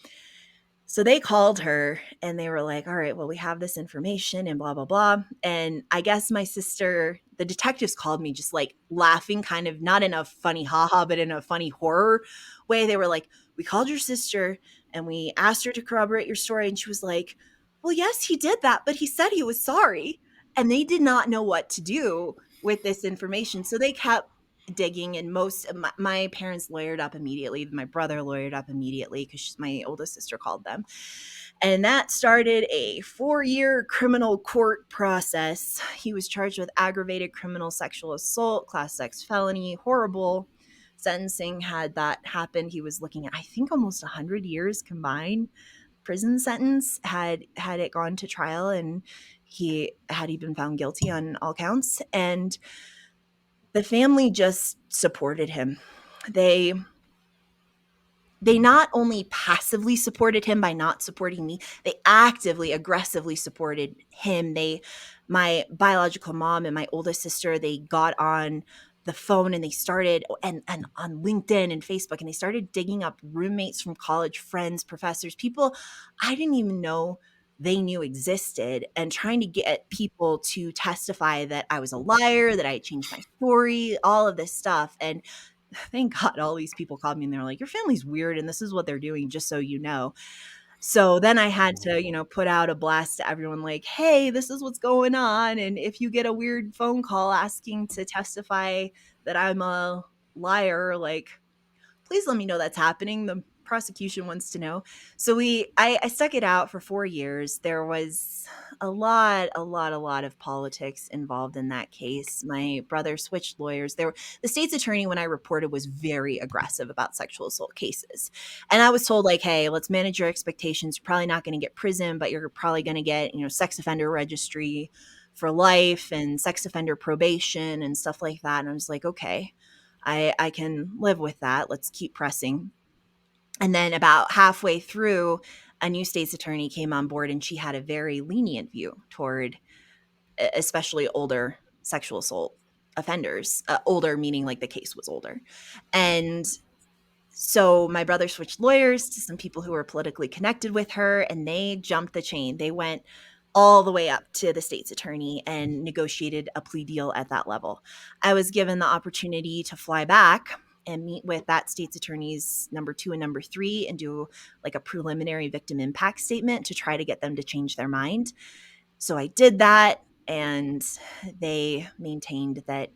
So they called her and they were like, all right, well, we have this information and blah, blah, blah. And I guess my sister, the detectives called me just like laughing, kind of not in a funny haha, but in a funny horror way. They were like, we called your sister and we asked her to corroborate your story. And she was like, well, yes, he did that, but he said he was sorry. And they did not know what to do with this information. So they kept digging, and my parents lawyered up immediately. My brother lawyered up immediately because my oldest sister called them, and that started a 4-year criminal court process. He was charged with aggravated criminal sexual assault, class X felony, horrible sentencing. Had that happened, he was looking at, I think, almost 100 years combined prison sentence had it gone to trial, and he been found guilty on all counts. And the family just supported him. They they not only passively supported him by not supporting me, they actively, aggressively supported him. My biological mom and my oldest sister, they got on the phone and they started, and on LinkedIn and Facebook, and they started digging up roommates from college, friends, professors, people I didn't even know they knew existed, and trying to get people to testify that I was a liar, that I had changed my story, all of this stuff. And thank God all these people called me and they're like, your family's weird and this is what they're doing, just so you know. So then I had to, put out a blast to everyone like, hey, this is what's going on. And if you get a weird phone call asking to testify that I'm a liar, like, please let me know that's happening. The prosecution wants to know. So I stuck it out for 4 years. There was a lot of politics involved in that case. My brother switched lawyers. The state's attorney, when I reported, was very aggressive about sexual assault cases. And I was told, like, hey, let's manage your expectations. You're probably not going to get prison, but you're probably going to get, sex offender registry for life and sex offender probation and stuff like that. And I was like, okay, I can live with that. Let's keep pressing. And then about halfway through, a new state's attorney came on board, and she had a very lenient view toward especially older sexual assault offenders. Older meaning like the case was older. And so my brother switched lawyers to some people who were politically connected with her, and they jumped the chain. They went all the way up to the state's attorney and negotiated a plea deal at that level. I was given the opportunity to fly back and meet with that state's attorney's number 2 and number 3 and do like a preliminary victim impact statement to try to get them to change their mind. So I did that, and they maintained that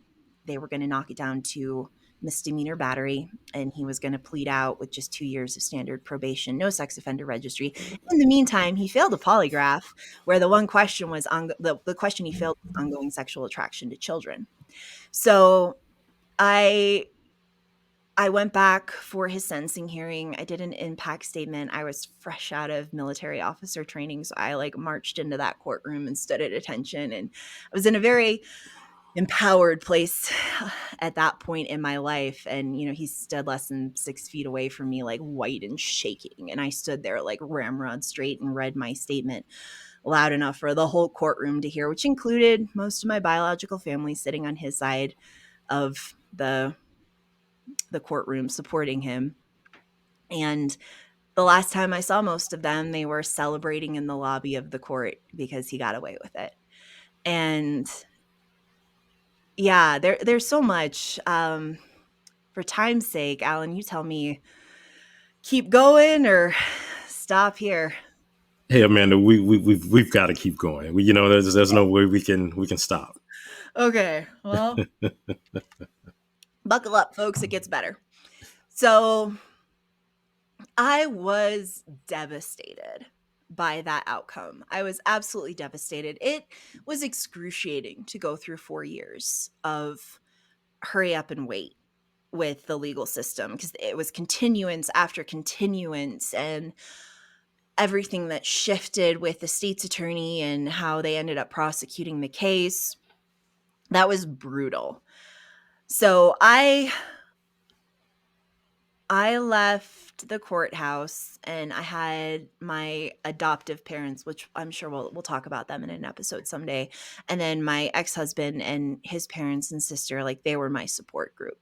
they were going to knock it down to misdemeanor battery, and he was going to plead out with just 2 years of standard probation, no sex offender registry. In the meantime, he failed a polygraph where the one question was on the question he failed was ongoing sexual attraction to children. So I I went back for his sentencing hearing. I did an impact statement. I was fresh out of military officer training, so I like marched into that courtroom and stood at attention, and I was in a very empowered place at that point in my life. And he stood less than 6 feet away from me, like white and shaking, and I stood there like ramrod straight and read my statement loud enough for the whole courtroom to hear, which included most of my biological family sitting on his side of the courtroom supporting him. And The last time I saw most of them, they were celebrating in the lobby of the court because he got away with it. And yeah, there's so much. For time's sake, Alan, you tell me, keep going or stop here. Hey, Amanda, we've got to keep going. There's no way we can stop. Okay, well, buckle up, folks. It gets better. So I was devastated by that outcome. I was absolutely devastated. It was excruciating to go through 4 years of hurry up and wait with the legal system because it was continuance after continuance and everything that shifted with the state's attorney and how they ended up prosecuting the case. That was brutal. So I left the courthouse and I had my adoptive parents, which I'm sure we'll talk about them in an episode someday. And then my ex-husband and his parents and sister, like they were my support group.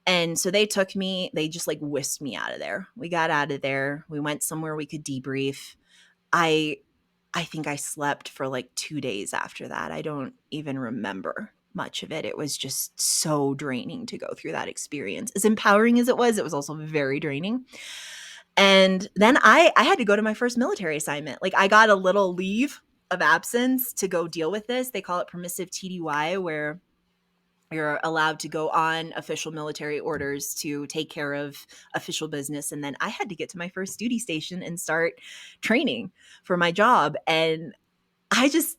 And so they took me, they just like whisked me out of there. We got out of there. We went somewhere we could debrief. I I think I slept for like 2 days after that. I don't even remember much of it. It was just so draining to go through that experience. As empowering as it was also very draining. And then I had to go to my first military assignment. Like I got a little leave of absence to go deal with this. They call it permissive TDY, where you're allowed to go on official military orders to take care of official business. And then I had to get to my first duty station and start training for my job. And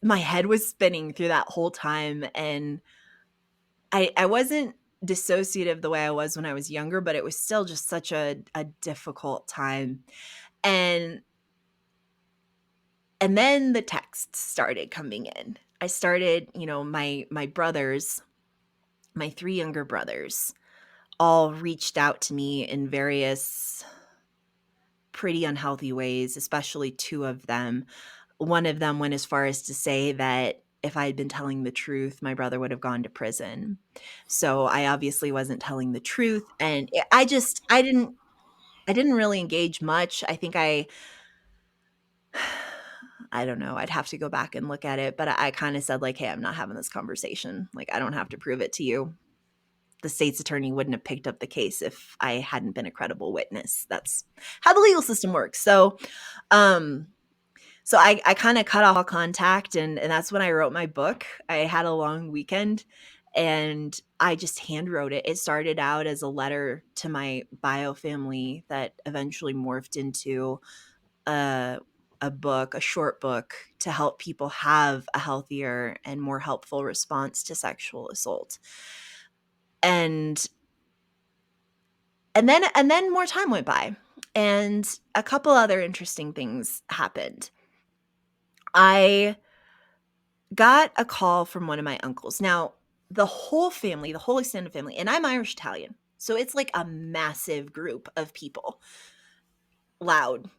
my head was spinning through that whole time. And I wasn't dissociative the way I was when I was younger, but it was still just such a difficult time. And and then the texts started coming in. I started, my brothers, my three younger brothers, all reached out to me in various pretty unhealthy ways, especially two of them. One of them went as far as to say that if I had been telling the truth, my brother would have gone to prison. So I obviously wasn't telling the truth. And I didn't really engage much. I think I don't know. I'd have to go back and look at it, but I kind of said like, "Hey, I'm not having this conversation. Like I don't have to prove it to you. The state's attorney wouldn't have picked up the case if I hadn't been a credible witness." That's how the legal system works. Um, so I kind of cut off all contact, and that's when I wrote my book. I had a long weekend and I just hand wrote it. It started out as a letter to my bio family that eventually morphed into a book, a short book to help people have a healthier and more helpful response to sexual assault. And and then more time went by and a couple other interesting things happened. I got a call from one of my uncles. Now, the whole family, the whole extended family, and I'm Irish Italian. So it's like a massive group of people, loud,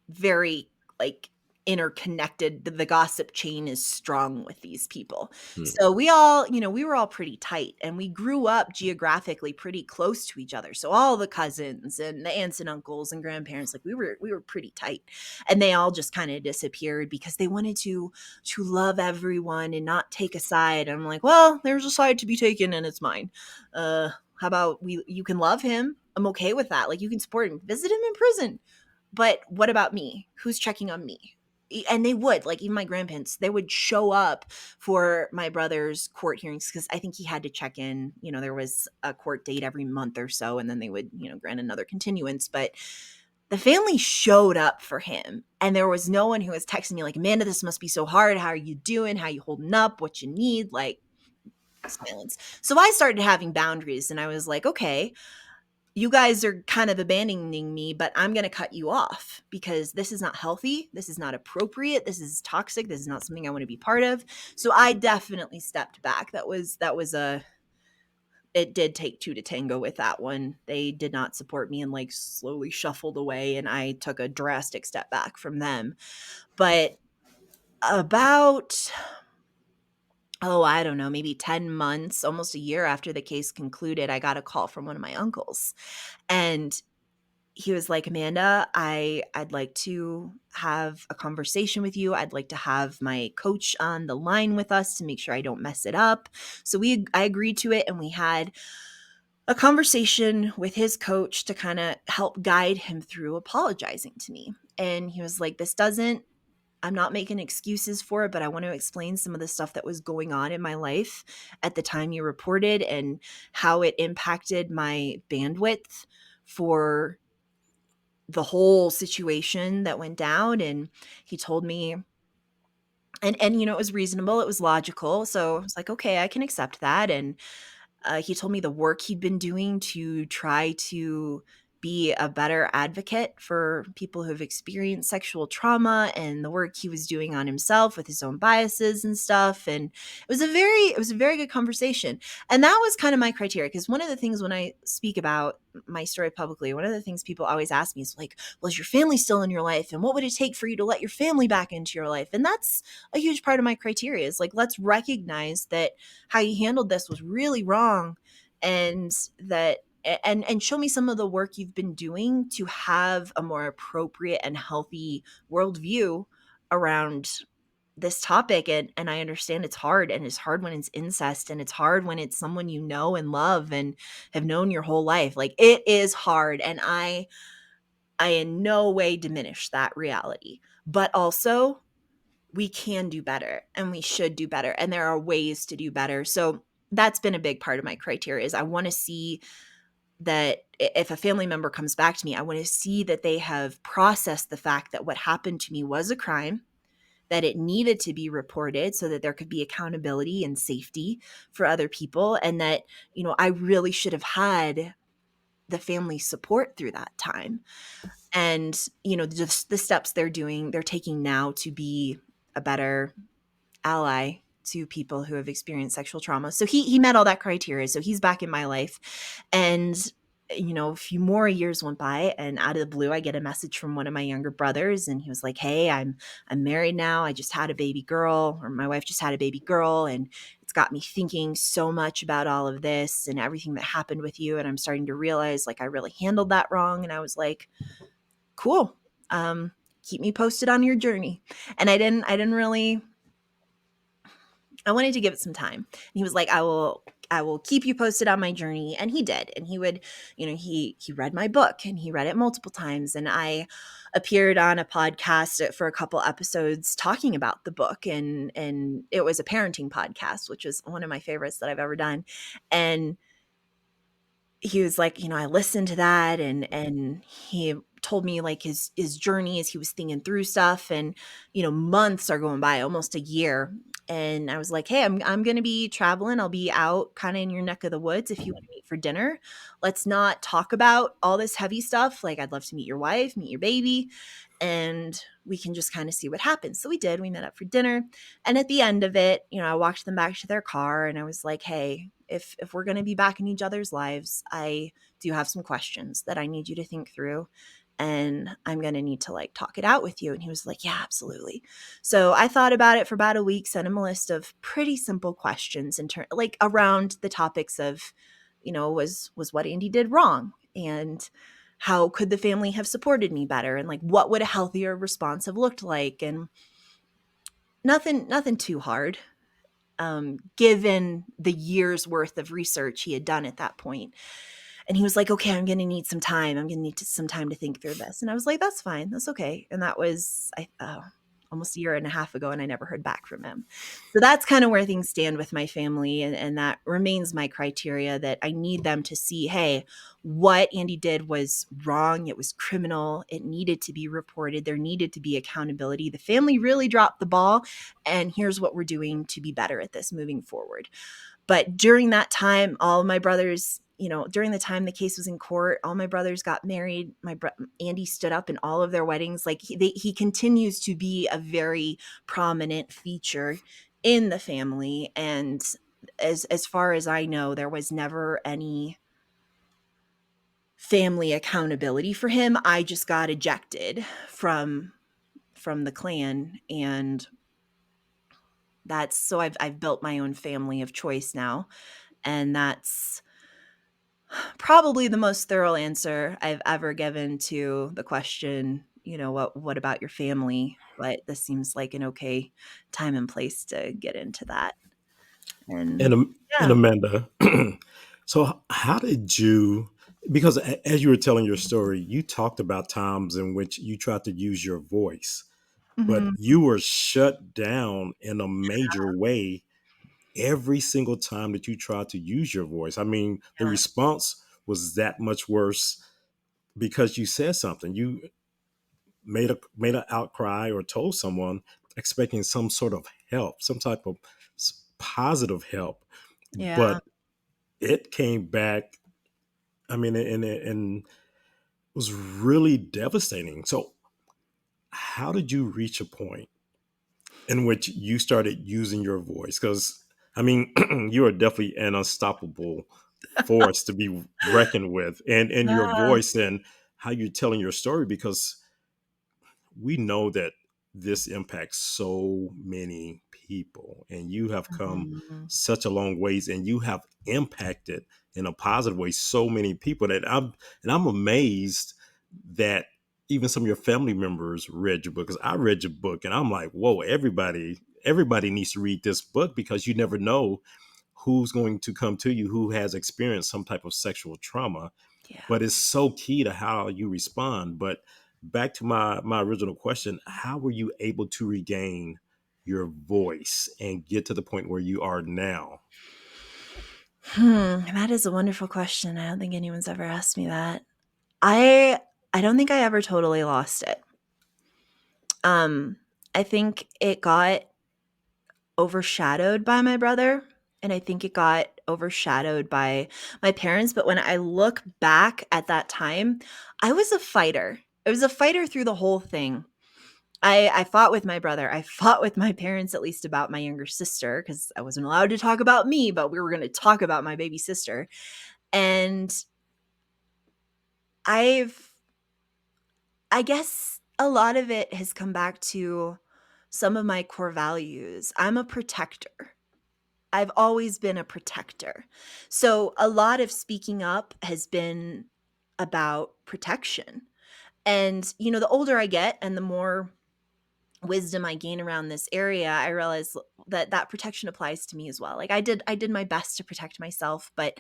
very like interconnected. The gossip chain is strong with these people. Hmm. So we all, we were all pretty tight and we grew up geographically pretty close to each other. So all the cousins and the aunts and uncles and grandparents, like we were pretty tight. And they all just kind of disappeared because they wanted to love everyone and not take a side. I'm like, well, there's a side to be taken and it's mine. How about you can love him. I'm okay with that. Like you can support him, visit him in prison, but what about me? Who's checking on me? And they would, like, even my grandparents, they would show up for my brother's court hearings because I think he had to check in. There was a court date every month or so, and then they would, grant another continuance. But the family showed up for him, and there was no one who was texting me, like, Amanda, this must be so hard. How are you doing? How are you holding up? What you need? Like, silence. So I started having boundaries, and I was like, okay, you guys are kind of abandoning me, but I'm going to cut you off because this is not healthy. This is not appropriate. This is toxic. This is not something I want to be part of. So I definitely stepped back. It did take two to tango with that one. They did not support me and like slowly shuffled away. And I took a drastic step back from them. But about, oh, I don't know, maybe 10 months, almost a year after the case concluded, I got a call from one of my uncles. And he was like, Amanda, I'd like to have a conversation with you. I'd like to have my coach on the line with us to make sure I don't mess it up. So I agreed to it, and we had a conversation with his coach to kind of help guide him through apologizing to me. And he was like, I'm not making excuses for it, but I want to explain some of the stuff that was going on in my life at the time you reported and how it impacted my bandwidth for the whole situation that went down. And he told me, and it was reasonable, it was logical. So I was like, okay, I can accept that. And he told me the work he'd been doing to try to be a better advocate for people who have experienced sexual trauma, and the work he was doing on himself with his own biases and stuff. And it was a very good conversation. And that was kind of my criteria, because one of the things when I speak about my story publicly, one of the things people always ask me is like, well, is your family still in your life? And what would it take for you to let your family back into your life? And that's a huge part of my criteria, is like, let's recognize that how you handled this was really wrong, and that and show me some of the work you've been doing to have a more appropriate and healthy worldview around this topic. And I understand it's hard, and it's hard when it's incest, and it's hard when it's someone you know and love and have known your whole life. Like, it is hard, and I in no way diminish that reality, but also we can do better, and we should do better, and there are ways to do better. So that's been a big part of my criteria, is I want to see that if a family member comes back to me, I want to see that they have processed the fact that what happened to me was a crime, that it needed to be reported so that there could be accountability and safety for other people, and that, I really should have had the family support through that time. And, just the steps they're taking now to be a better ally to people who have experienced sexual trauma. So he met all that criteria. So he's back in my life. And a few more years went by, and out of the blue I get a message from one of my younger brothers, and he was like, "Hey, I'm married now. I just had a baby girl, or my wife just had a baby girl, and it's got me thinking so much about all of this and everything that happened with you, and I'm starting to realize like I really handled that wrong." And I was like, "Cool. Um keep me posted on your journey." And I didn't really, I wanted to give it some time. And he was like, I will keep you posted on my journey. And he did. And he would, he read my book, and he read it multiple times. And I appeared on a podcast for a couple episodes talking about the book. And it was a parenting podcast, which was one of my favorites that I've ever done. And he was like, I listened to that, and he told me like his journey as he was thinking through stuff. And months are going by, almost a year. And I was like, "Hey, I'm going to be traveling. I'll be out kind of in your neck of the woods. If you want to meet for dinner, let's not talk about all this heavy stuff. Like, I'd love to meet your wife, meet your baby, and we can just kind of see what happens." So we did. We met up for dinner. And at the end of it, I walked them back to their car, and I was like, "Hey, if we're going to be back in each other's lives, I do have some questions that I need you to think through, and I'm going to need to like talk it out with you." And he was like, "Yeah, absolutely." So I thought about it for about a week, sent him a list of pretty simple questions like around the topics of, was what Andy did wrong, and how could the family have supported me better, and like what would a healthier response have looked like. And nothing too hard, given the years worth of research he had done at that point. And he was like, "Okay, I'm going to need some time. I'm going to need some time to think through this." And I was like, "That's fine. That's okay." And that was almost a year and a half ago, and I never heard back from him. So that's kind of where things stand with my family. And that remains my criteria, that I need them to see, hey, what Andy did was wrong. It was criminal. It needed to be reported. There needed to be accountability. The family really dropped the ball. And here's what we're doing to be better at this moving forward. But during that time, all of my brothers, during the time the case was in court, all my brothers got married. Andy stood up in all of their weddings. Like, he continues to be a very prominent feature in the family. And as far as I know, there was never any family accountability for him. I just got ejected from the clan. And that's so I've built my own family of choice now. And that's Probably the most thorough answer I've ever given to the question, what about your family? But this seems like an okay time and place to get into that. And And and yeah. Amanda, so how did you? Because as you were telling your story, you talked about times in which you tried to use your voice, but Mhm. you were shut down in a major way every single time that you tried to use your voice. I mean, the Yeah. response was that much worse because you said something. You made an outcry or told someone expecting some sort of help, some type of positive help, Yeah. but it came back. I mean, and was really devastating. So, how did you reach a point in which you started using your voice? Because I mean, you are definitely an unstoppable force to be reckoned with, and your Yeah. voice and how you're telling your story. Because we know that this impacts so many people, and you have come Mhm. such a long ways, and you have impacted in a positive way so many people that I'm amazed that even some of your family members read your book. Because I read your book and I'm like, whoa, everybody needs to read this book, because you never know who's going to come to you who has experienced some type of sexual trauma. Yeah. But it's so key to how you respond. But back to my original question, how were you able to regain your voice and get to the point where you are now? That is a wonderful question. I don't think anyone's ever asked me that. I don't think I ever totally lost it. Um, I think it got overshadowed by my brother, and I think it got overshadowed by my parents, but when I look back at that time, I was a fighter. I was a fighter through the whole thing. I fought with my brother. I fought with my parents, at least about my younger sister, because I wasn't allowed to talk about me, but we were gonna talk about my baby sister. And I've I guess a lot of it has come back to some of my core values. I'm a protector. I've always been a protector. So a lot of speaking up has been about protection. And, the older I get and the more wisdom I gain around this area, I realize that that protection applies to me as well. Like I did my best to protect myself, but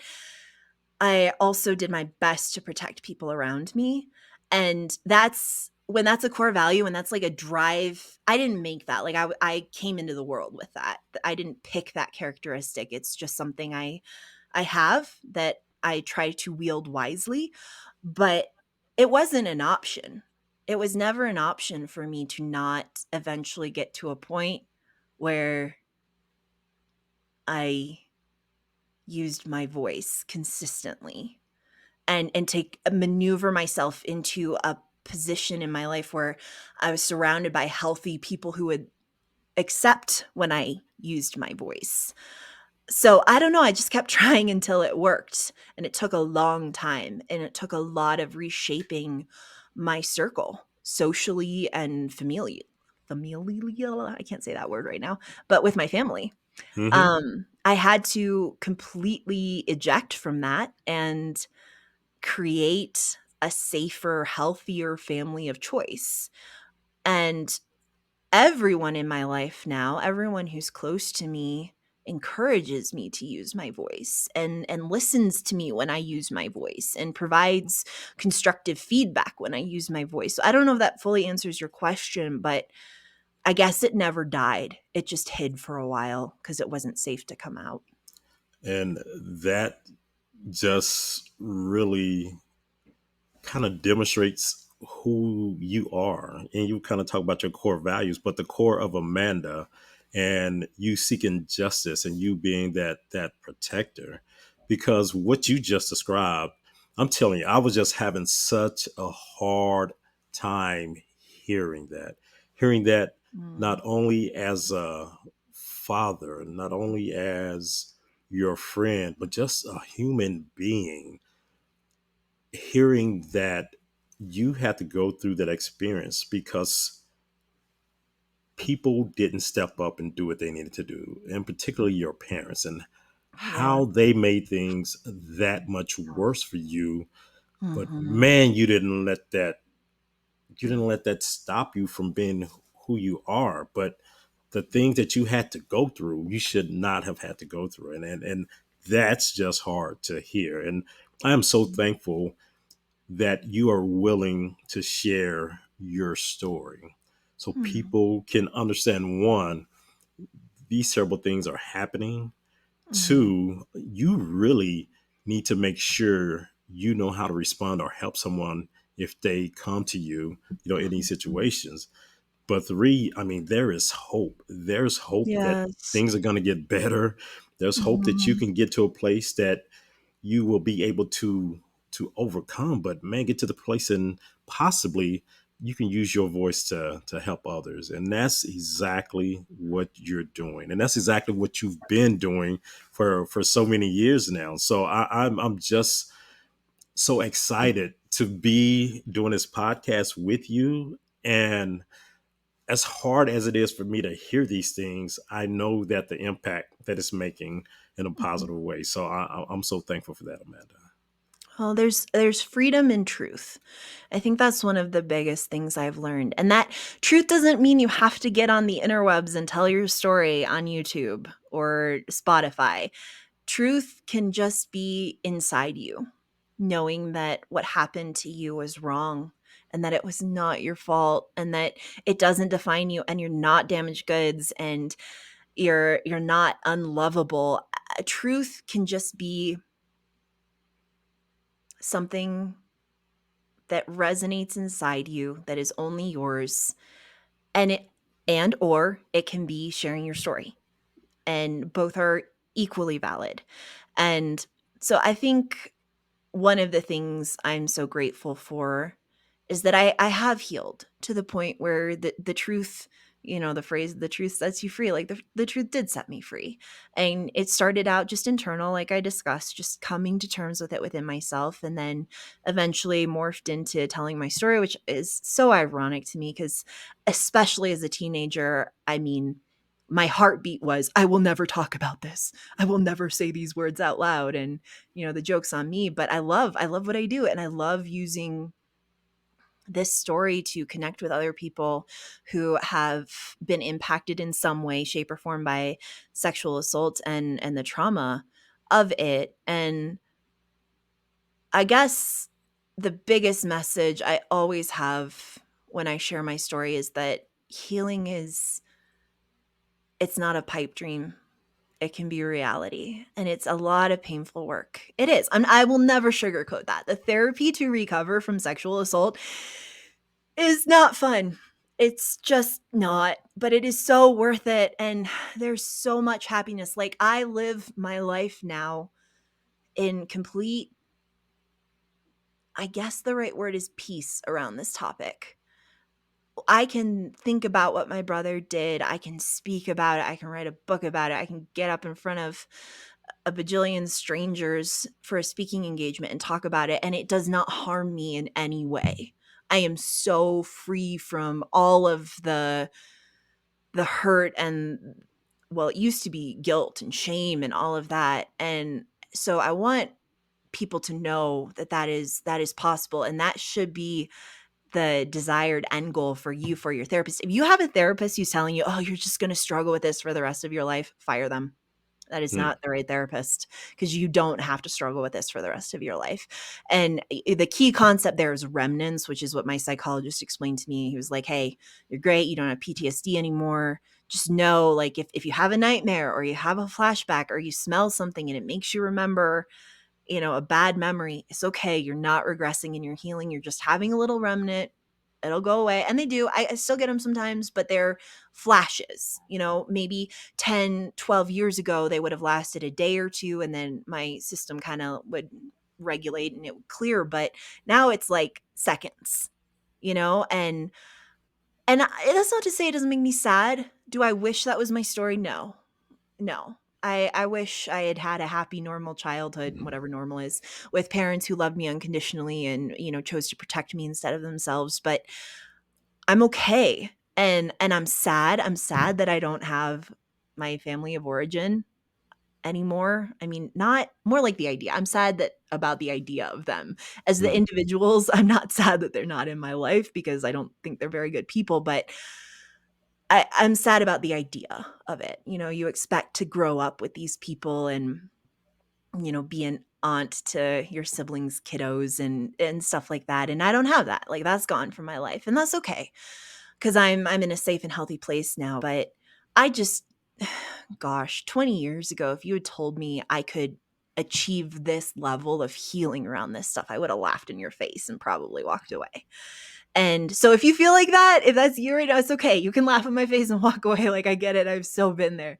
I also did my best to protect people around me. And that's when that's a core value and that's like a drive. I didn't make that. Like I came into the world with that. I didn't pick that characteristic. It's just something I have that I try to wield wisely, but it wasn't an option. It was never an option for me to not eventually get to a point where I used my voice consistently and to maneuver myself into a position in my life where I was surrounded by healthy people who would accept when I used my voice. So I don't know, I just kept trying until it worked, and it took a long time, and it took a lot of reshaping my circle socially and familial, I can't say that word right now, but with my family. Hmm. I had to completely eject from that and create a safer, healthier family of choice. And everyone in my life now, everyone who's close to me encourages me to use my voice and listens to me when I use my voice and provides constructive feedback when I use my voice. So I don't know if that fully answers your question, but I guess it never died. It just hid for a while because it wasn't safe to come out. And that just really kind of demonstrates who you are. And you kind of talk about your core values, but the core of Amanda, and you seeking justice and you being that protector. Because what you just described, I'm telling you, I was just having such a hard time hearing that. Hearing that Mm. not only as a father, not only as your friend, but just a human being, hearing that you had to go through that experience because people didn't step up and do what they needed to do, and particularly your parents. And Yeah. how they made things that much worse for you. But Mhm. man, you didn't let that stop you from being who you are. But the things that you had to go through, you should not have had to go through. And that's just hard to hear. And I am so thankful that you are willing to share your story so Mhm. people can understand, one, these terrible things are happening. Mhm. Two, you really need to make sure you know how to respond or help someone if they come to you, in these situations. But three, I mean, there is hope. There's hope that Yes. things are going to get better. There's hope that you Mhm. can get to a place that you will be able to overcome. But man, get to the place and possibly you can use your voice to help others. And that's exactly what you're doing. And that's exactly what you've been doing for so many years now. So I'm just so excited to be doing this podcast with you. And as hard as it is for me to hear these things, I know that the impact that it's making in a Mhm. positive way. So I'm so thankful for that, Amanda. Well, there's freedom in truth. I think that's one of the biggest things I've learned. And that truth doesn't mean you have to get on the interwebs and tell your story on YouTube or Spotify. Truth can just be inside you, knowing that what happened to you was wrong and that it was not your fault and that it doesn't define you and you're not damaged goods and you're not unlovable. Truth can just be something that resonates inside you that is only yours, and it can be sharing your story, and both are equally valid. And so I think one of the things I'm so grateful for is that I have healed to the point where the truth, the phrase, the truth sets you free, like the truth did set me free. And it started out just internal, like I discussed, just coming to terms with it within myself. And then eventually morphed into telling my story, which is so ironic to me because, especially as a teenager, I mean, my heartbeat was, I will never talk about this. I will never say these words out loud. And the joke's on me, but I love what I do, and I love using this story to connect with other people who have been impacted in some way, shape, or form by sexual assault and the trauma of it. And I guess the biggest message I always have when I share my story is that healing is it's not a pipe dream. It can be reality, and it's a lot of painful work. It is. I will never sugarcoat that. The therapy to recover from sexual assault is not fun. It's just not, but it is so worth it, and there's so much happiness. Like, I live my life now in complete, I guess the right word is peace around this topic. I can think about what my brother did. I can speak about it. I can write a book about it. I can get up in front of a bajillion strangers for a speaking engagement and talk about it, and it does not harm me in any way. I am so free from all of the hurt and, well, it used to be guilt and shame and all of that. And so I want people to know that that is possible, and that should be the desired end goal for you, for your therapist. If you have a therapist who's telling you, "Oh, you're just going to struggle with this for the rest of your life," fire them. That is Hmm. not the right therapist, because you don't have to struggle with this for the rest of your life. And the key concept there is remnants, which is what my psychologist explained to me. He was like, "Hey, you're great. You don't have PTSD anymore. Just know, like, if you have a nightmare or you have a flashback or you smell something and it makes you remember a bad memory, it's okay. You're not regressing and you're healing. You're just having a little remnant. It'll go away." And they do. I still get them sometimes, but they're flashes. Maybe 10, 12 years ago, they would have lasted a day or two, and then my system kind of would regulate and it would clear. But now it's like seconds, and that's not to say it doesn't make me sad. Do I wish that was my story? No. No. I wish I had had a happy, normal childhood, whatever normal is, with parents who loved me unconditionally and, chose to protect me instead of themselves. But I'm okay. And I'm sad. I'm sad that I don't have my family of origin. anymore. I mean, not more like the idea. I'm sad that about the idea of them. As the Mhm. individuals, I'm not sad that they're not in my life because I don't think they're very good people, but I'm sad about the idea of it. You expect to grow up with these people and, be an aunt to your siblings' kiddos and stuff like that. And I don't have that. Like that's gone from my life. And that's okay. Because I'm in a safe and healthy place now. But I just gosh, 20 years ago, if you had told me I could achieve this level of healing around this stuff, I would have laughed in your face and probably walked away. And so if you feel like that, if that's you right now, it's okay. You can laugh in my face and walk away. Like I get it. I've so been there.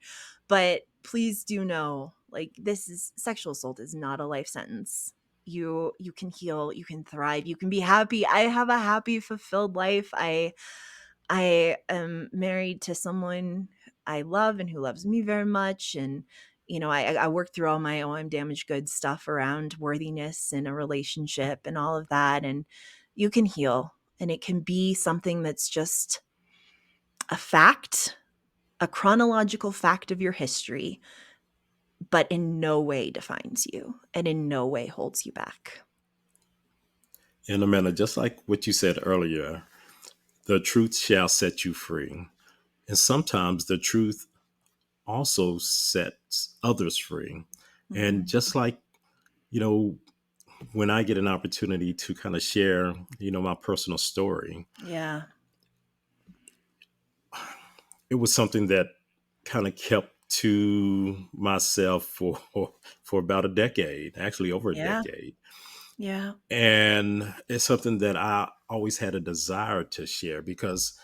But please do know, like this is sexual assault is not a life sentence. You can heal, you can thrive, you can be happy. I have a happy, fulfilled life. I am married to someone I love and who loves me very much. And, I work through all my I'm damaged goods stuff around worthiness in a relationship and all of that. And you can heal. And it can be something that's just a fact, a chronological fact of your history, but in no way defines you and in no way holds you back. And Amanda, just like what you said earlier, the truth shall set you free. And sometimes the truth also sets others free. And Mhm. just like, you know, when I get an opportunity to kind of share, my personal story, Yeah. it was something that kind of kept to myself for for about a decade, actually over a Yeah. decade. Yeah. And it's something that I always had a desire to share because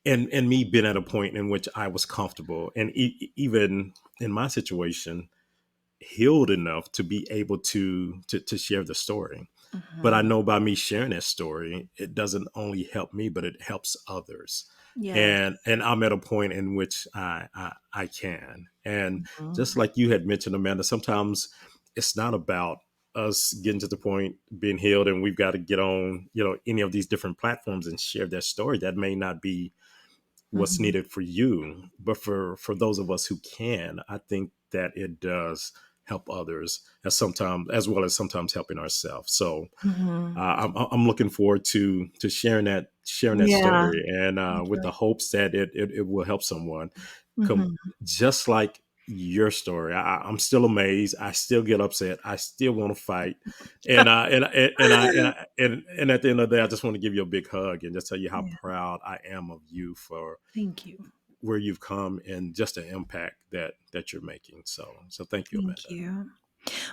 and me being at a point in which I was comfortable and even in my situation healed enough to be able to share the story. But I Mhm. know by me sharing that story, it doesn't only help me, but it helps others. Yes. And I'm at a point in which I can. And just Mhm. like you had mentioned, Amanda, sometimes it's not about us getting to the point being healed and we've got to get on, any of these different platforms and share their story. That may not be what's Mhm. needed for you, but for those of us who can, I think that it does help others as well as sometimes helping ourselves. So Mhm. I'm looking forward to sharing that Yeah. story, and Thank with you. the hopes that it will help someone. Com- Mhm. just like your story, I'm still amazed. I still get upset. I still want to fight, and at the end of the day, I just want to give you a big hug and just tell you how Yeah. proud I am of you for Thank you. where you've come and just the impact that you're making. So thank you, Thank Amanda. you.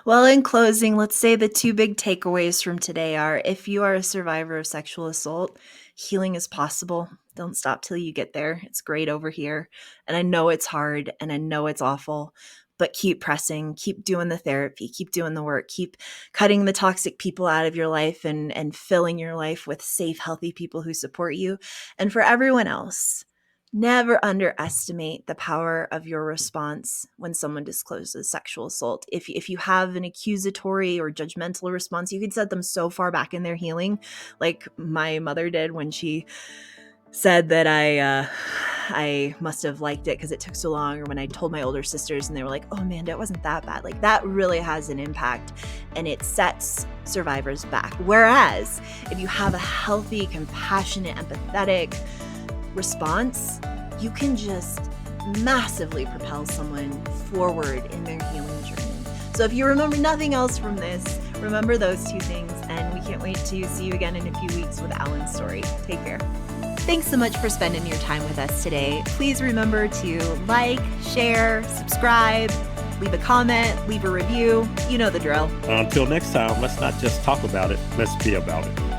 Well, in closing, let's say the two big takeaways from today are if you are a survivor of sexual assault, healing is possible. Don't stop till you get there. It's great over here. And I know it's hard and I know it's awful, but keep pressing, keep doing the therapy, keep doing the work, keep cutting the toxic people out of your life and filling your life with safe, healthy people who support you. And for everyone else, never underestimate the power of your response when someone discloses sexual assault. If you have an accusatory or judgmental response, you can set them so far back in their healing, like my mother did when she said that I must have liked it because it took so long, or when I told my older sisters and they were like, "Oh, Amanda, it wasn't that bad." Like that really has an impact, and it sets survivors back. Whereas if you have a healthy, compassionate, empathetic response, you can just massively propel someone forward in their healing journey. So if you remember nothing else from this, remember those two things, and we can't wait to see you again in a few weeks with Alan's story. Take care. Thanks so much for spending your time with us today. Please remember to like, share, subscribe, leave a comment, leave a review. You know the drill. Until next time, let's not just talk about it, let's be about it.